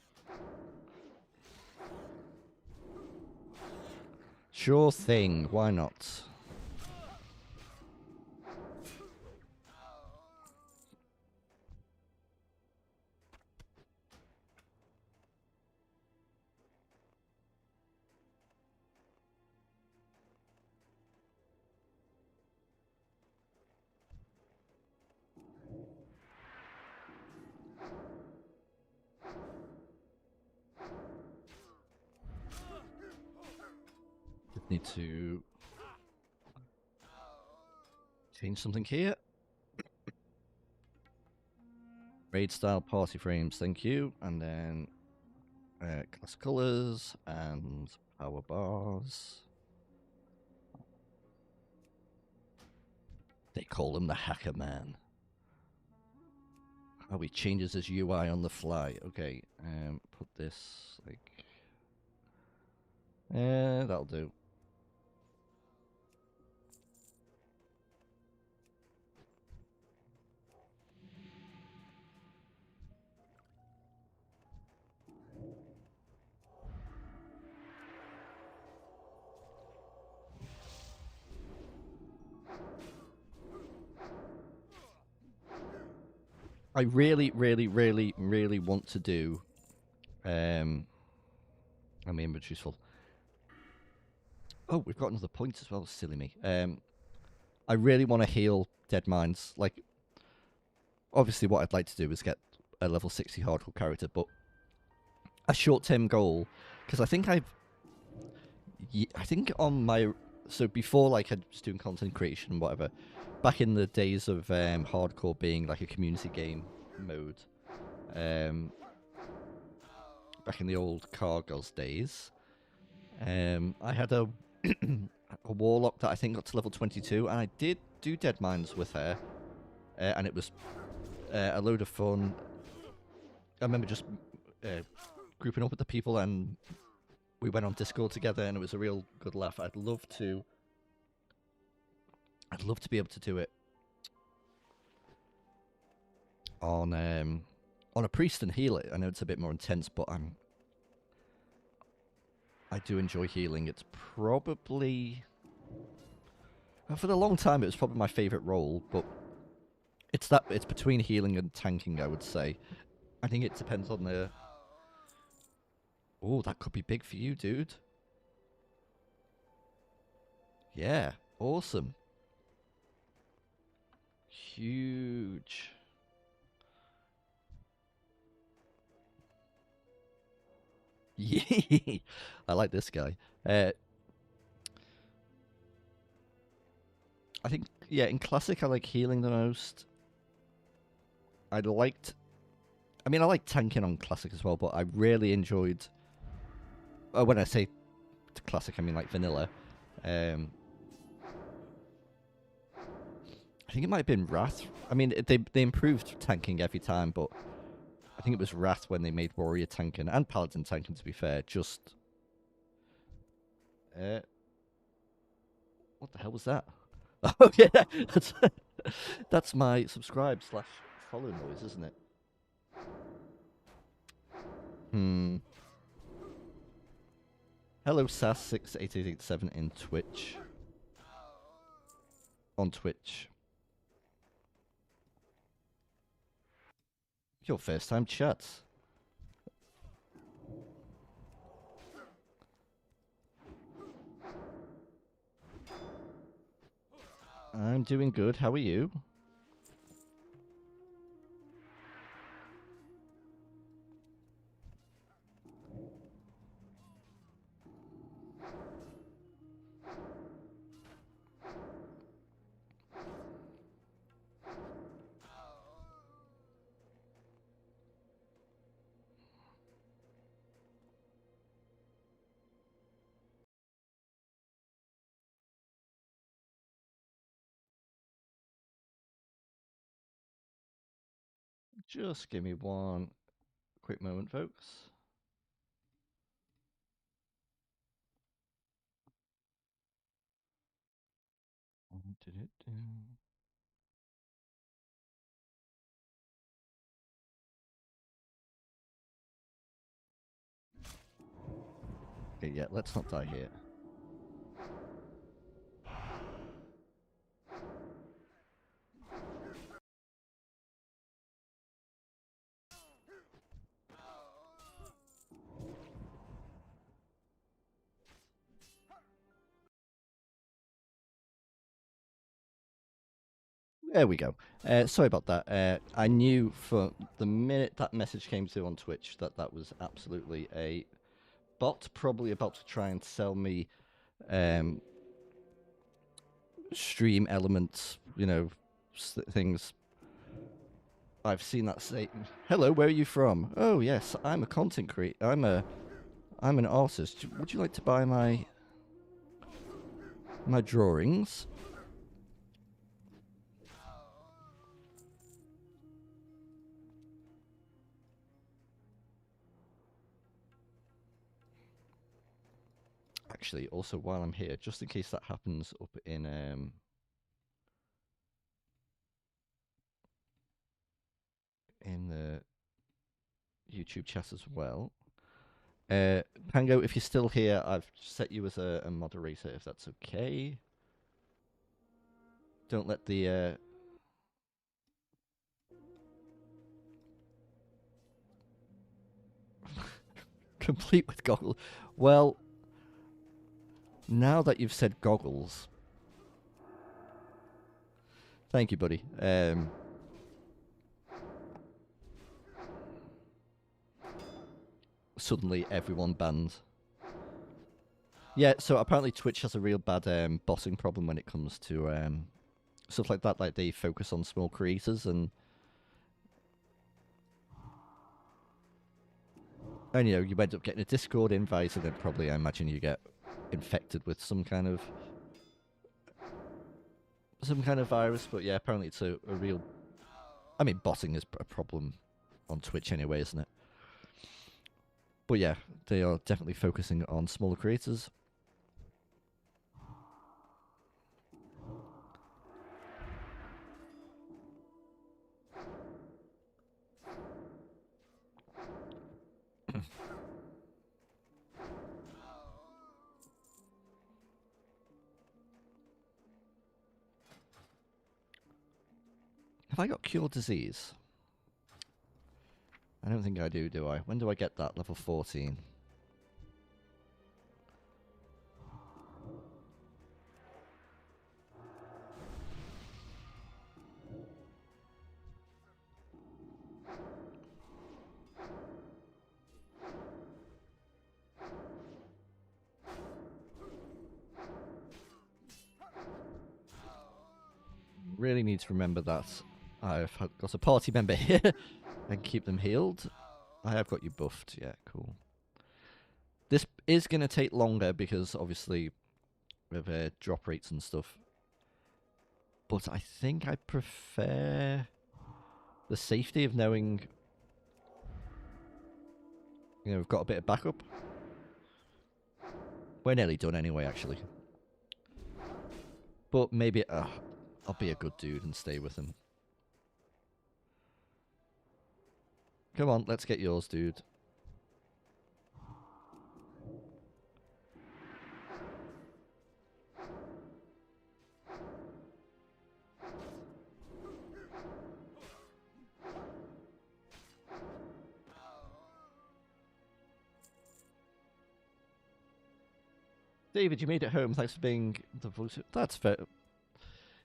Sure thing, why not? Need to change something here. Raid style party frames, thank you. And then class colors and power bars. They call him the Hacker Man. How he changes his UI on the fly. Okay, put this like that'll do. I really, really, really, really want to do. I mean, inventory's full. Oh, we've got another point as well. Silly me. I really want to heal dead mines. Like, obviously, what I'd like to do is get a level 60 hardcore character, but a short-term goal, because I think I think on my before, like, I was doing content creation and whatever. Back in the days of hardcore being like a community game mode, back in the old Cargos days, I had a a warlock that I think got to level 22, and I did do dead mines with her, and it was a load of fun. I remember just grouping up with the people, and we went on Discord together, and it was a real good laugh. I'd love to be able to do it on a priest and healer. I know it's a bit more intense, but I do enjoy healing. It's probably for the long time it was probably my favorite role, but it's between healing and tanking, I would say. I think it depends on the. Oh, that could be big for you, dude. Yeah, awesome. Huge. Yeah, I like this guy. I think, yeah, in Classic I like healing the most. I like tanking on Classic as well, but I really enjoyed. When I say Classic, I mean like vanilla. I think it might have been Wrath. I mean, they improved tanking every time, but I think it was Wrath when they made Warrior tanking and Paladin tanking, to be fair. Just. What the hell was that? Oh, yeah. That's my subscribe/follow noise, isn't it? Hello, Sass68887 in Twitch. On Twitch. Your first time chat. I'm doing good. How are you? Just give me one quick moment, folks. Okay, yeah, let's not die here. There we go. Sorry about that. I knew for the minute that message came through on Twitch that was absolutely a bot, probably about to try and sell me stream elements, things. I've seen that say, "Hello, where are you from?" Oh yes, I'm a content creator. I'm an artist. Would you like to buy my drawings? Actually, also while I'm here, just in case that happens up in the YouTube chat as well. Pango, if you're still here, I've set you as a moderator, if that's okay. Don't let the complete with goggles. Well, now that you've said goggles, thank you, buddy. Suddenly, everyone banned. Yeah, so apparently Twitch has a real bad bossing problem when it comes to stuff like that. Like they focus on small creators and you end up getting a Discord invite, and then probably I imagine you get infected with some kind of virus. But yeah, apparently it's a real. I mean, bossing is a problem on Twitch anyway, isn't it? But yeah, they are definitely focusing on smaller creators. Have I got Cure Disease? I don't think I do I? When do I get that? Level 14. Really need to remember that I've got a party member here and keep them healed. I have got you buffed. Yeah, cool. This is going to take longer because obviously of drop rates and stuff. But I think I prefer the safety of knowing, you know, we've got a bit of backup. We're nearly done anyway, actually. But maybe I'll be a good dude and stay with him. Come on, let's get yours, dude. David, you made it home. Thanks for being the voice. That's fair.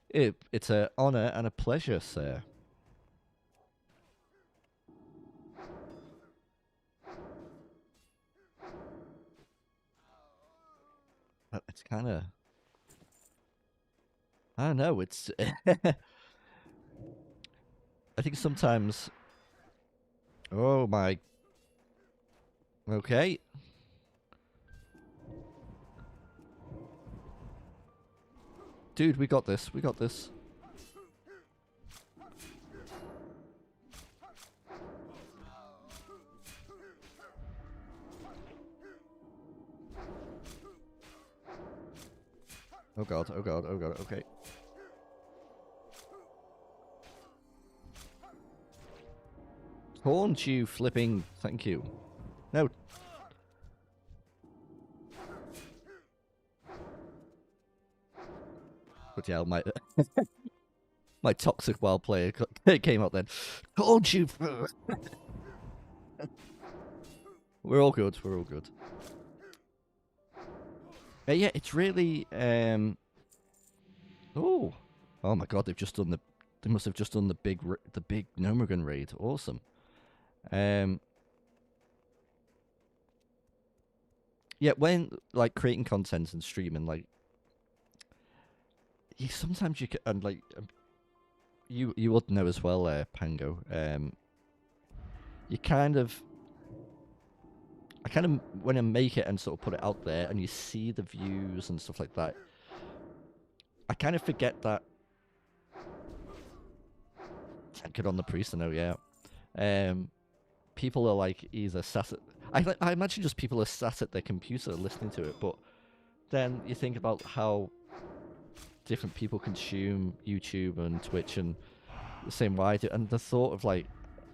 It's an honour and a pleasure, sir. It's kind of... I don't know, it's... I think sometimes... Oh my... Okay. Dude, we got this. We got this. Oh god, oh god, oh god, okay. Taunt you flipping, thank you. No. But yeah, my my toxic wild player came out then. Taunt you. We're all good, we're all good. Yeah, it's really oh my god, they've just done they must have just done the big Nomergan raid. Awesome. Yeah, when like creating content and streaming, like sometimes you can, and like you would know as well, Pango. You kind of when I make it and sort of put it out there and you see the views and stuff like that, I kind of forget that. Get on the priest, I know, yeah. People are like either sat at, I imagine just people are sat at their computer listening to it, but then you think about how different people consume YouTube and Twitch and the same way I do, and the thought of like,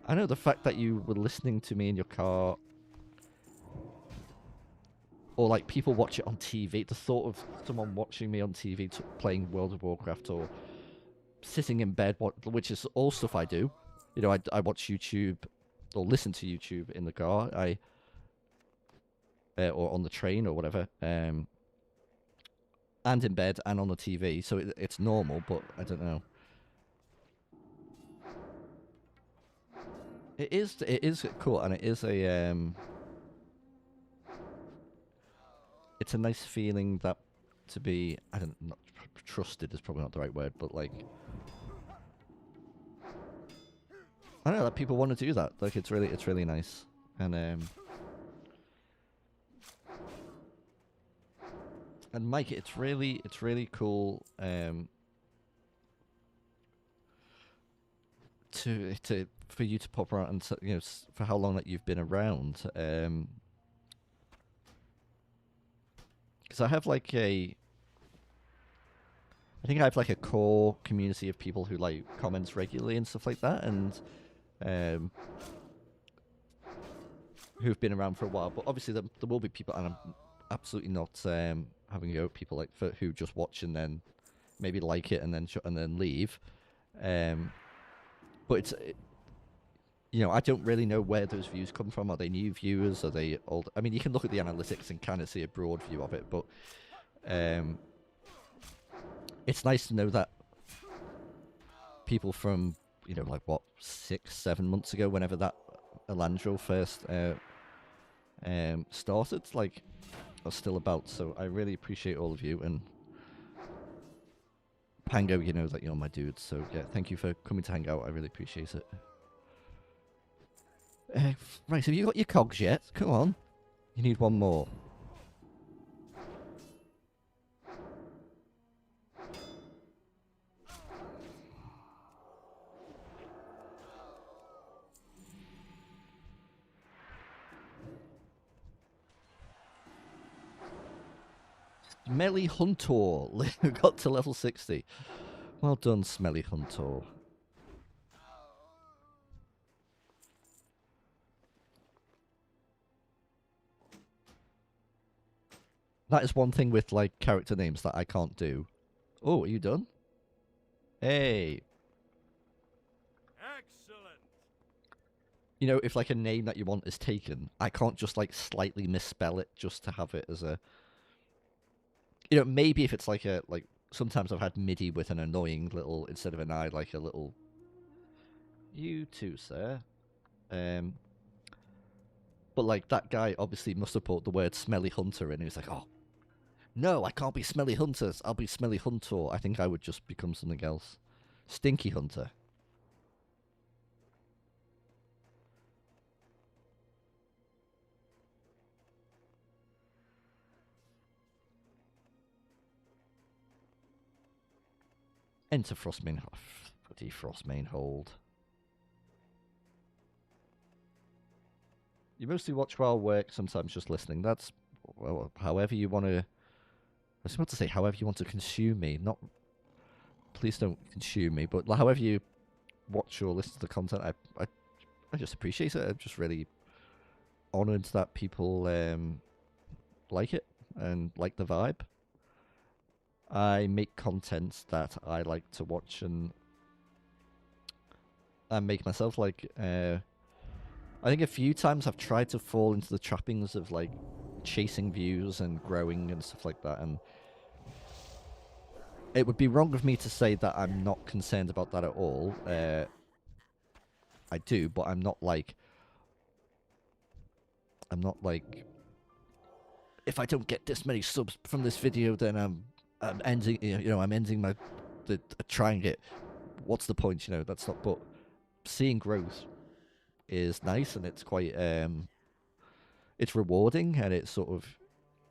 I know the fact that you were listening to me in your car, or like people watch it on TV, the thought of someone watching me on TV playing World of Warcraft or sitting in bed, which is all stuff I do. You know, I watch YouTube or listen to YouTube in the car, or on the train or whatever, and in bed and on the TV, so it's normal, but I don't know. It is cool, and it is a it's a nice feeling that to be, not trusted is probably not the right word, but like, I don't know, that people want to do that. Like, it's really nice, and Mike, it's really cool to for you to pop around and you know, for how long that you've been around, because I have like I think I have like a core community of people who like comments regularly and stuff like that, and who've been around for a while. But obviously there will be people, and I'm absolutely not having a go at people like who just watch and then maybe like it and then leave. but you know, I don't really know where those views come from. Are they new viewers? Are they old? I mean, you can look at the analytics and kind of see a broad view of it, but it's nice to know that people from, you know, like what, 6-7 months ago, whenever that Elandro first started, like, are still about. So I really appreciate all of you, and Pango, you know that you're my dude. So yeah, thank you for coming to hang out. I really appreciate it. Right, so have you got your cogs yet? Come on. You need one more. Smelly Hunter got to level 60. Well done, Smelly Hunter. That is one thing with, like, character names that I can't do. Oh, are you done? Hey. Excellent. You know, if, like, a name that you want is taken, I can't just, like, slightly misspell it just to have it as a... You know, maybe if it's, like, a... Like, sometimes I've had MIDI with an annoying little... Instead of an I, like, a little... You too, sir. But, like, that guy obviously must have put the word Smelly Hunter in, and he was like, oh... No, I can't be Smelly Hunters. I'll be Smelly Hunter. I think I would just become something else. Stinky Hunter. Enter Frostmane. Oh, bloody Frostmane hold. You mostly watch while work, sometimes just listening. That's, well, however you want to... I was about to say, however you want to consume me. Not... Please don't consume me, but however you watch or listen to the content, I just appreciate it. I'm just really honoured that people like it and like the vibe. I make content that I like to watch and make myself, like... I think a few times I've tried to fall into the trappings of, like, chasing views and growing and stuff like that, and it would be wrong of me to say that I'm not concerned about that at all. I do, but I'm not like, if I don't get this many subs from this video, then I'm ending, you know, I'm ending trying it. What's the point, you know? That's not, but seeing growth is nice, and it's quite, it's rewarding, and it's sort of,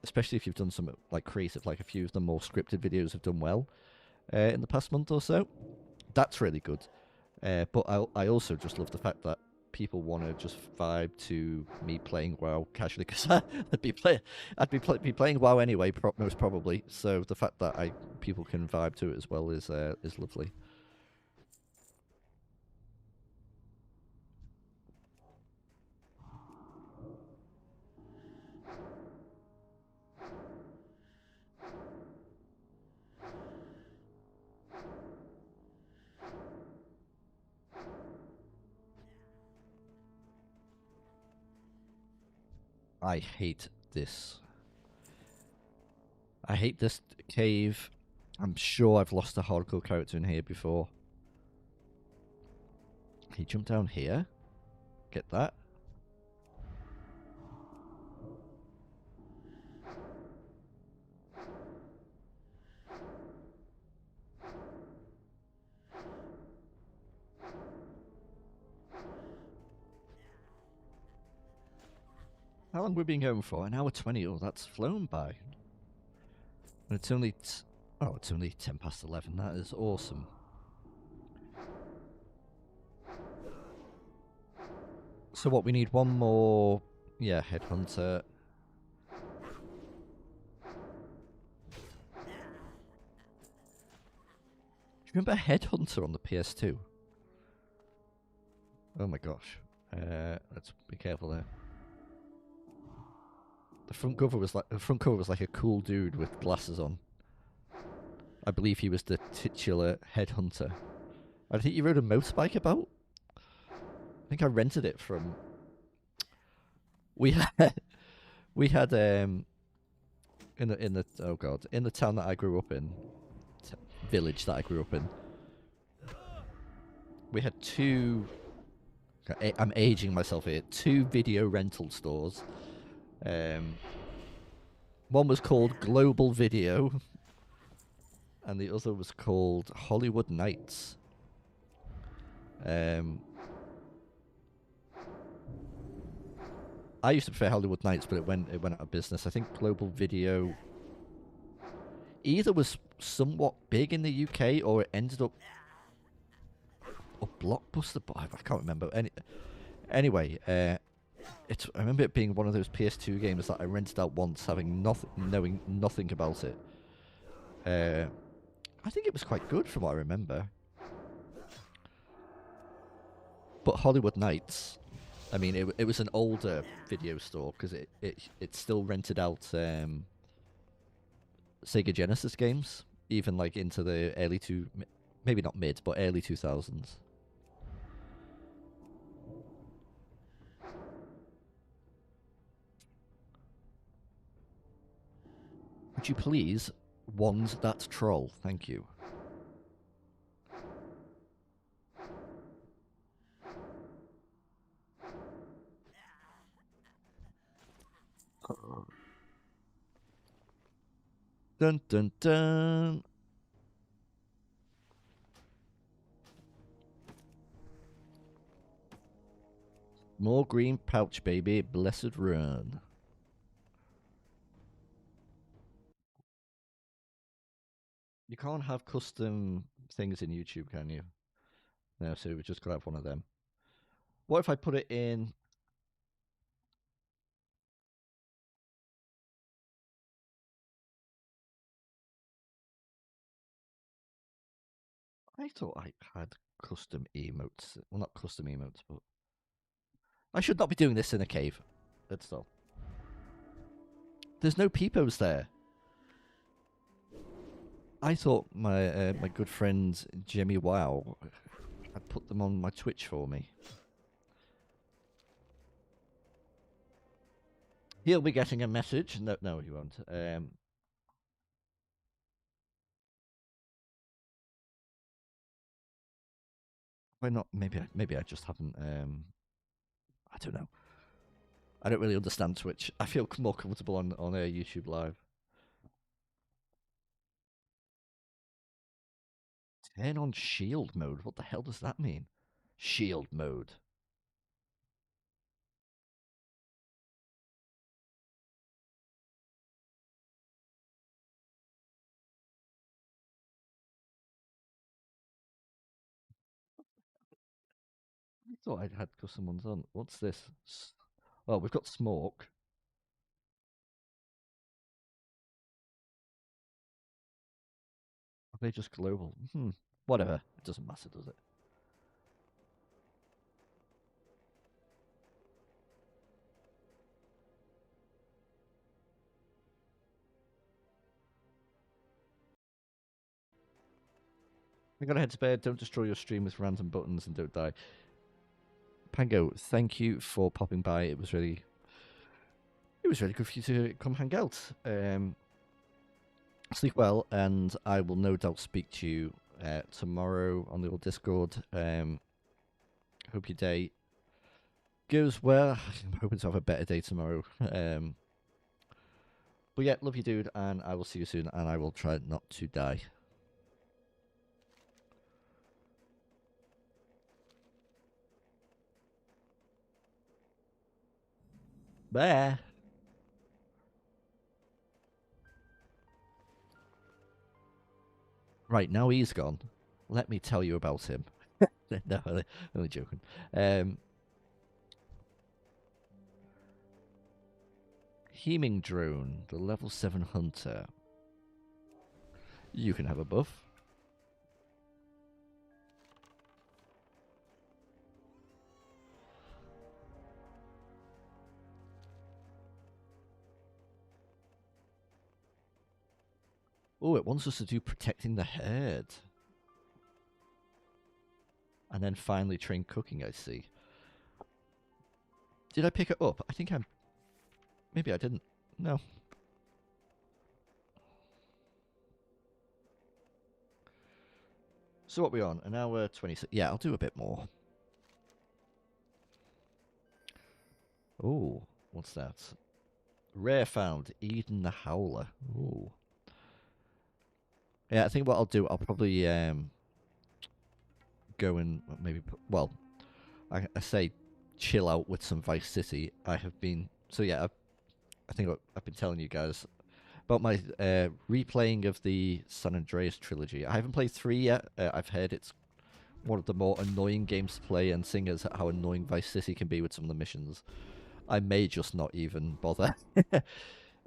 especially if you've done some, like, creative, like a few of the more scripted videos have done well in the past month or so. That's really good. But I also just love the fact that people want to just vibe to me playing WoW casually, because I'd be playing WoW anyway, most probably. So the fact that people can vibe to it as well is lovely. I hate this. I hate this cave. I'm sure I've lost a hardcore character in here before. Can you jump down here? Get that? How long have we been going for? An hour 20. Oh, that's flown by. And it's only... oh, it's only 10 past 11. That is awesome. So what, we need one more... yeah, headhunter. Do you remember Headhunter on the PS2? Oh my gosh. Let's be careful there. The front cover was like a cool dude with glasses on. I believe he was the titular headhunter. I think he rode a motorbike about. think I rented it from. We had we had in the oh god, in the town that I grew up in, village that I grew up in. We had two. I'm aging myself here. Two video rental stores. One was called Global Video, and the other was called Hollywood Nights. I used to prefer Hollywood Nights, but it went out of business. I think Global Video either was somewhat big in the UK or it ended up a Blockbuster, but I can't remember. Anyway, I remember it being one of those PS2 games that I rented out once, knowing nothing about it. I think it was quite good from what I remember. But Hollywood Nights, I mean, it was an older video store because it still rented out Sega Genesis games, even like into the maybe not mid, but early 2000s. Would you please wand that troll? Thank you. Dun dun dun. More green pouch, baby. Blessed run. You can't have custom things in YouTube, can you? No, so we just got to have one of them. What if I put it in? I thought I had custom emotes. Well, not custom emotes, but I should not be doing this in a cave. That's all. There's no peepos there. I thought my my good friend Jimmy Wow had put them on my Twitch for me. He'll be getting a message. No, he won't. Why not? Maybe I just haven't. I don't know. I don't really understand Twitch. I feel more comfortable on YouTube Live. Turn on shield mode. What the hell does that mean? Shield mode. I thought I'd had custom ones on. What's this? Well, we've got smoke. Are they just global? Whatever. It doesn't matter, does it? I gotta head to bed. Don't destroy your stream with random buttons and don't die. Pango, thank you for popping by. It was really good for you to come hang out. Sleep well, and I will no doubt speak to you tomorrow on the old Discord. Hope your day goes well. I'm hoping to have a better day tomorrow. But yeah, love you, dude, and I will see you soon, and I will try not to die. Bye. Right, now he's gone. Let me tell you about him. No, only joking. Heaming drone, the level 7 hunter. You can have a buff. Oh, it wants us to do protecting the herd. And then finally train cooking, I see. Did I pick it up? I think maybe I didn't. No. So what are we on? An hour 26. Yeah, I'll do a bit more. Oh, what's that? Rare found. Eden the Howler. Ooh. Yeah, I think what I'll do, I'll probably go and maybe well, I say chill out with some Vice City. I have been so yeah. I think I've been telling you guys about my replaying of the San Andreas trilogy. I haven't played 3 yet. I've heard it's one of the more annoying games to play, and seeing as how annoying Vice City can be with some of the missions, I may just not even bother.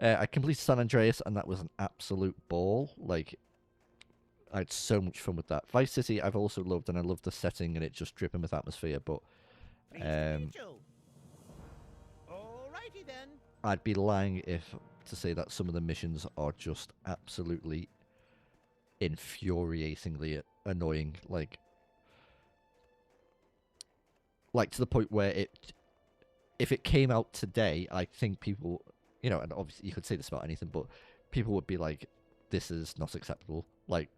I completed San Andreas, and that was an absolute ball. Like, I had so much fun with that. Vice City, I've also loved, and I love the setting, and it just dripping with atmosphere. But Alrighty then. I'd be lying if to say that some of the missions are just absolutely infuriatingly annoying. Like to the point where if it came out today, I think people, you know, and obviously you could say this about anything, but people would be like, this is not acceptable. Like,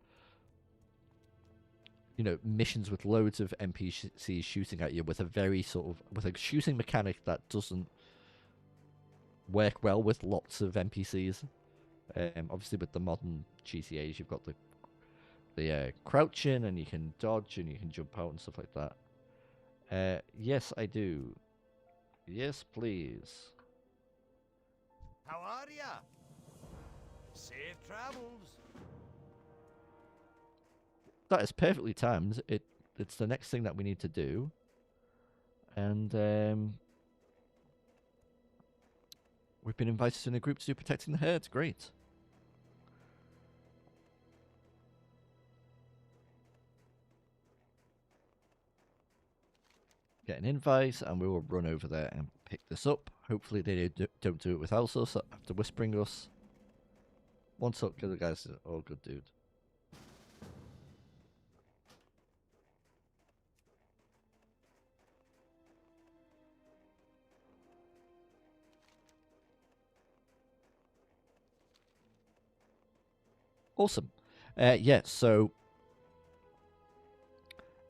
you know, missions with loads of NPCs shooting at you with a very sort of, with a shooting mechanic that doesn't work well with lots of NPCs. Obviously with the modern GTAs, you've got the crouching, and you can dodge, and you can jump out and stuff like that. Yes, I do. Yes, please. How are ya? Safe travels. That is perfectly timed. It's the next thing that we need to do. And we've been invited in a group to do Protecting the Herd. Great. Get an invite, and we will run over there and pick this up. Hopefully they don't do it without us after whispering us. What's up, good guys? Oh, good dude. Awesome. Yeah, so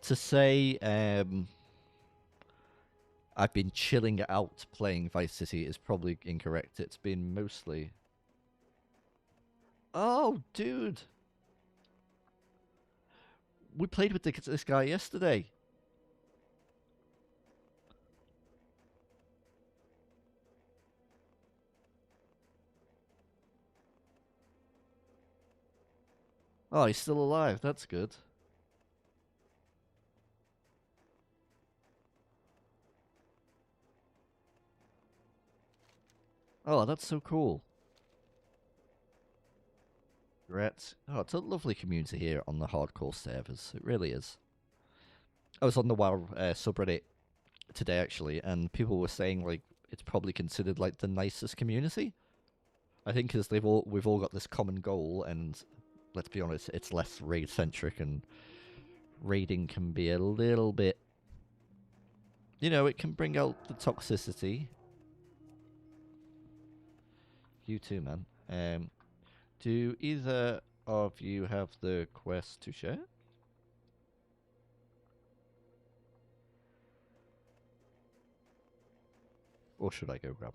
to say I've been chilling out playing Vice City is probably incorrect. It's been mostly... Oh, dude! We played with this guy yesterday. Oh, he's still alive. That's good. Oh, that's so cool. Congrats. Oh, it's a lovely community here on the hardcore servers. It really is. I was on the WoW subreddit today, actually, and people were saying, like, it's probably considered, like, the nicest community. I think because we've all got this common goal, and let's be honest, it's less raid-centric, and raiding can be a little bit... You know, it can bring out the toxicity. You too, man. Do either of you have the quest to share? Or should I go grab?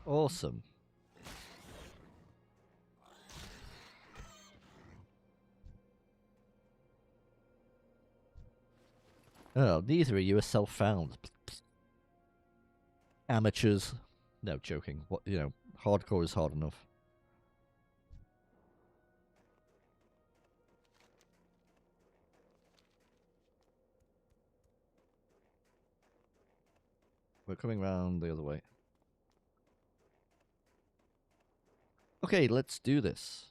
Awesome. Oh, neither of you are self-found. Amateurs. No, joking. What, you know, hardcore is hard enough. We're coming round the other way. Okay, let's do this.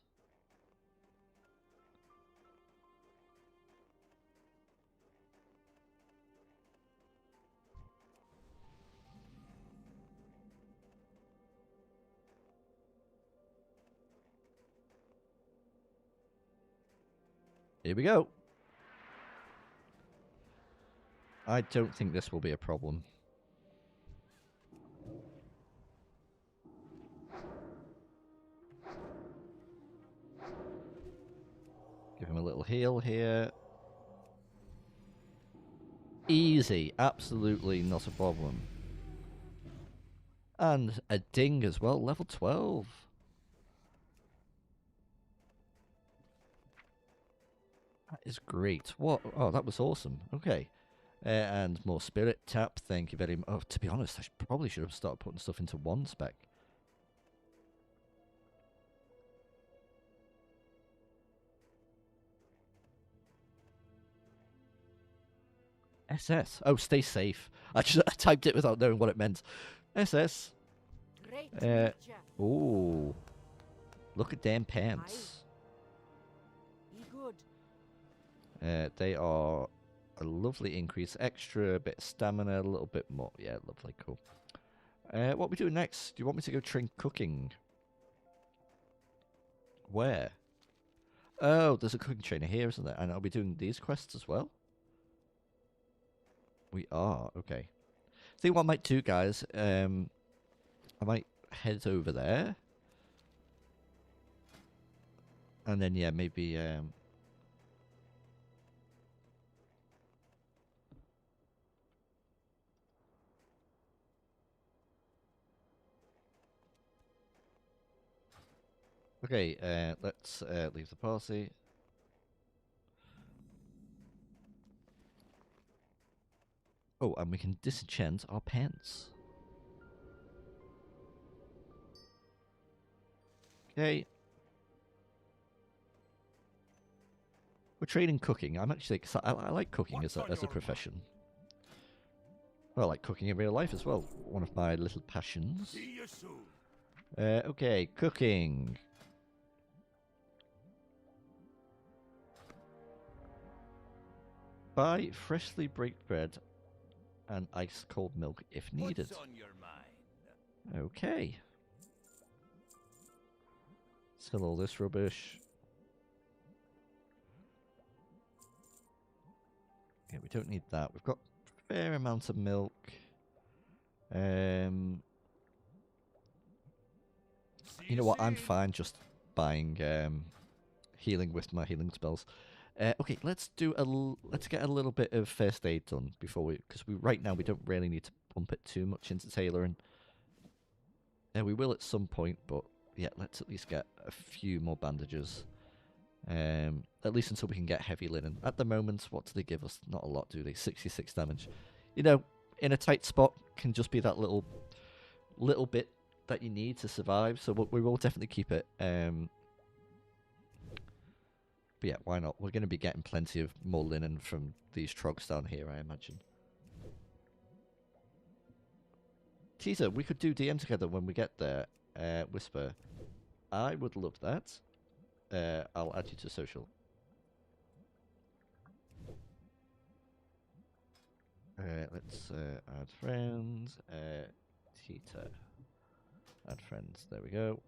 Here we go. I don't think this will be a problem. Give him a little heal here. Easy. Absolutely not a problem. And a ding as well. Level 12. That is great. What? Oh, that was awesome. Okay. And more spirit tap. Thank you very much. Oh, to be honest, I probably should have started putting stuff into one spec. SS. Oh, stay safe. I typed it without knowing what it meant. SS. Great to meet ya. Ooh. Look at them pants. Be good. They are a lovely increase. Extra bit of stamina, a little bit more. Yeah, lovely, cool. What are we doing next? Do you want me to go train cooking? Where? Oh, there's a cooking trainer here, isn't there? And I'll be doing these quests as well? We are, okay. I think what I might do, guys, I might head over there. And then, yeah, maybe... Okay, let's leave the party. Oh, and we can disenchant our pants. Okay. We're training cooking. I'm actually excited. I like cooking as a profession. Well, I like cooking in real life as well. One of my little passions. See you soon. Okay, cooking. Buy freshly baked bread and ice cold milk if needed. What's on your mind? Okay. Sell all this rubbish. Yeah, we don't need that. We've got a fair amount of milk. You know what? I'm fine just buying healing with my healing spells. Okay, let's get a little bit of first aid done before because right now we don't really need to pump it too much into tailoring. We will at some point, but yeah, let's at least get a few more bandages. At least until we can get heavy linen. At the moment, what do they give us? Not a lot, do they? 66 damage. You know, in a tight spot can just be that little bit that you need to survive. So we will definitely keep it. But yeah, why not? We're going to be getting plenty of more linen from these trogs down here, I imagine. Teaser, we could do DM together when we get there. Whisper. I would love that. I'll add you to social. Let's add friends. Tita. Add friends. There we go.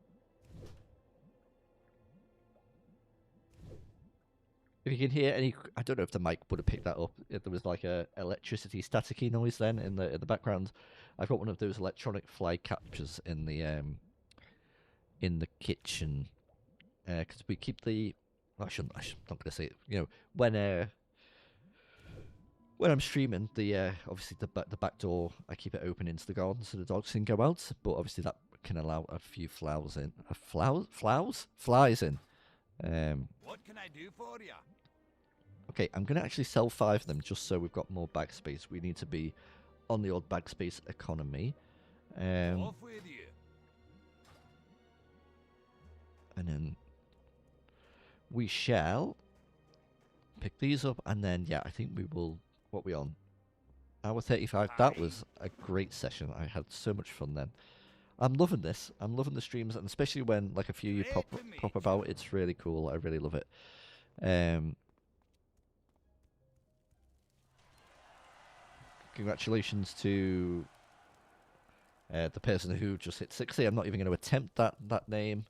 If you can hear any, I don't know if the mic would have picked that up. If there was like a electricity staticky noise then in the background. I've got one of those electronic fly catchers in the kitchen. Because we keep the... Well, I'm not going to say it. You know, when I'm streaming, obviously the back door, I keep it open into the garden so the dogs can go out. But obviously that can allow a few flies in. Flies in. What can I do for you? Okay, I'm going to actually sell 5 of them just so we've got more bag space. We need to be on the old bag space economy. Off with you. And then we shall pick these up, and then, yeah, I think we will... What are we on? Hour 35. That was a great session. I had so much fun then. I'm loving this. I'm loving the streams, and especially when, like, a few you pop about. It's really cool. I really love it. Congratulations to the person who just hit 60. I'm not even going to attempt that name.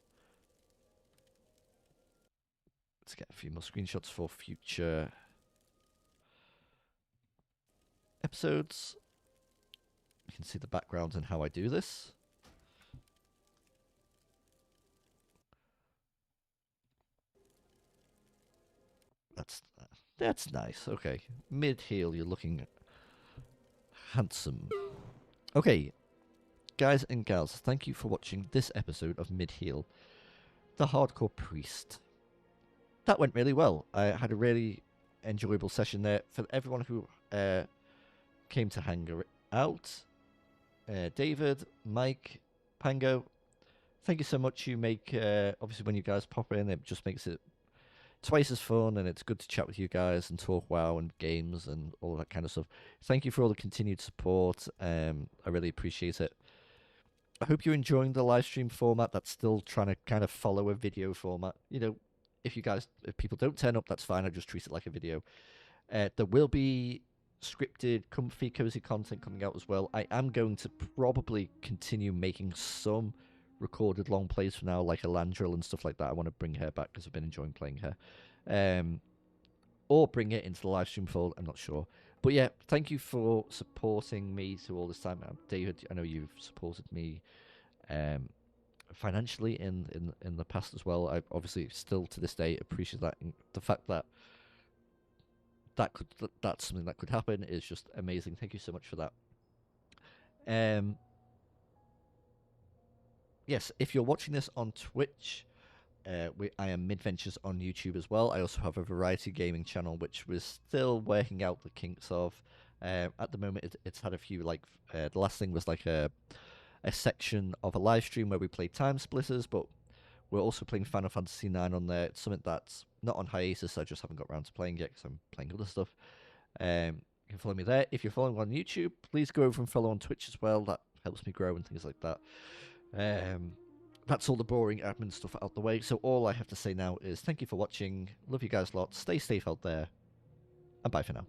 Let's get a few more screenshots for future episodes. You can see the background and how I do this. That's nice. Okay, mid-heal, you're looking handsome. Okay, guys and gals, thank you for watching this episode of Mid-Heal, the Hardcore Priest. That went really well. I had a really enjoyable session there. For everyone who came to hang out, David, Mike, Pango, thank you so much. You make, obviously when you guys pop in, it just makes it twice as fun, and it's good to chat with you guys and talk WoW and games and all that kind of stuff. Thank you for all the continued support. I really appreciate it. I hope you're enjoying the live stream format. That's still trying to kind of follow a video format. You know, if people don't turn up, that's fine. I just treat it like a video. There will be scripted, comfy, cozy content coming out as well. I am going to probably continue making some recorded long plays for now, like Elandril and stuff like that. I want to bring her back because I've been enjoying playing her. Or bring it into the live stream fold, I'm not sure. But yeah, thank you for supporting me through all this time. David, I know you've supported me financially in the past as well. I obviously still to this day appreciate that. And the fact that that's something that could happen is just amazing. Thank you so much for that. Yes, if you're watching this on Twitch, I am Midventures on YouTube as well. I also have a variety gaming channel, which we're still working out the kinks of. At the moment, it's had a few, like, the last thing was like a section of a live stream where we play Time Splitters, but we're also playing Final Fantasy IX on there. It's something that's not on hiatus, I just haven't got around to playing yet because I'm playing other stuff. You can follow me there. If you're following on YouTube, please go over and follow on Twitch as well. That helps me grow and things like that. That's all the boring admin stuff out the way. So all I have to say now is thank you for watching. Love you guys lots. Stay safe out there. And bye for now.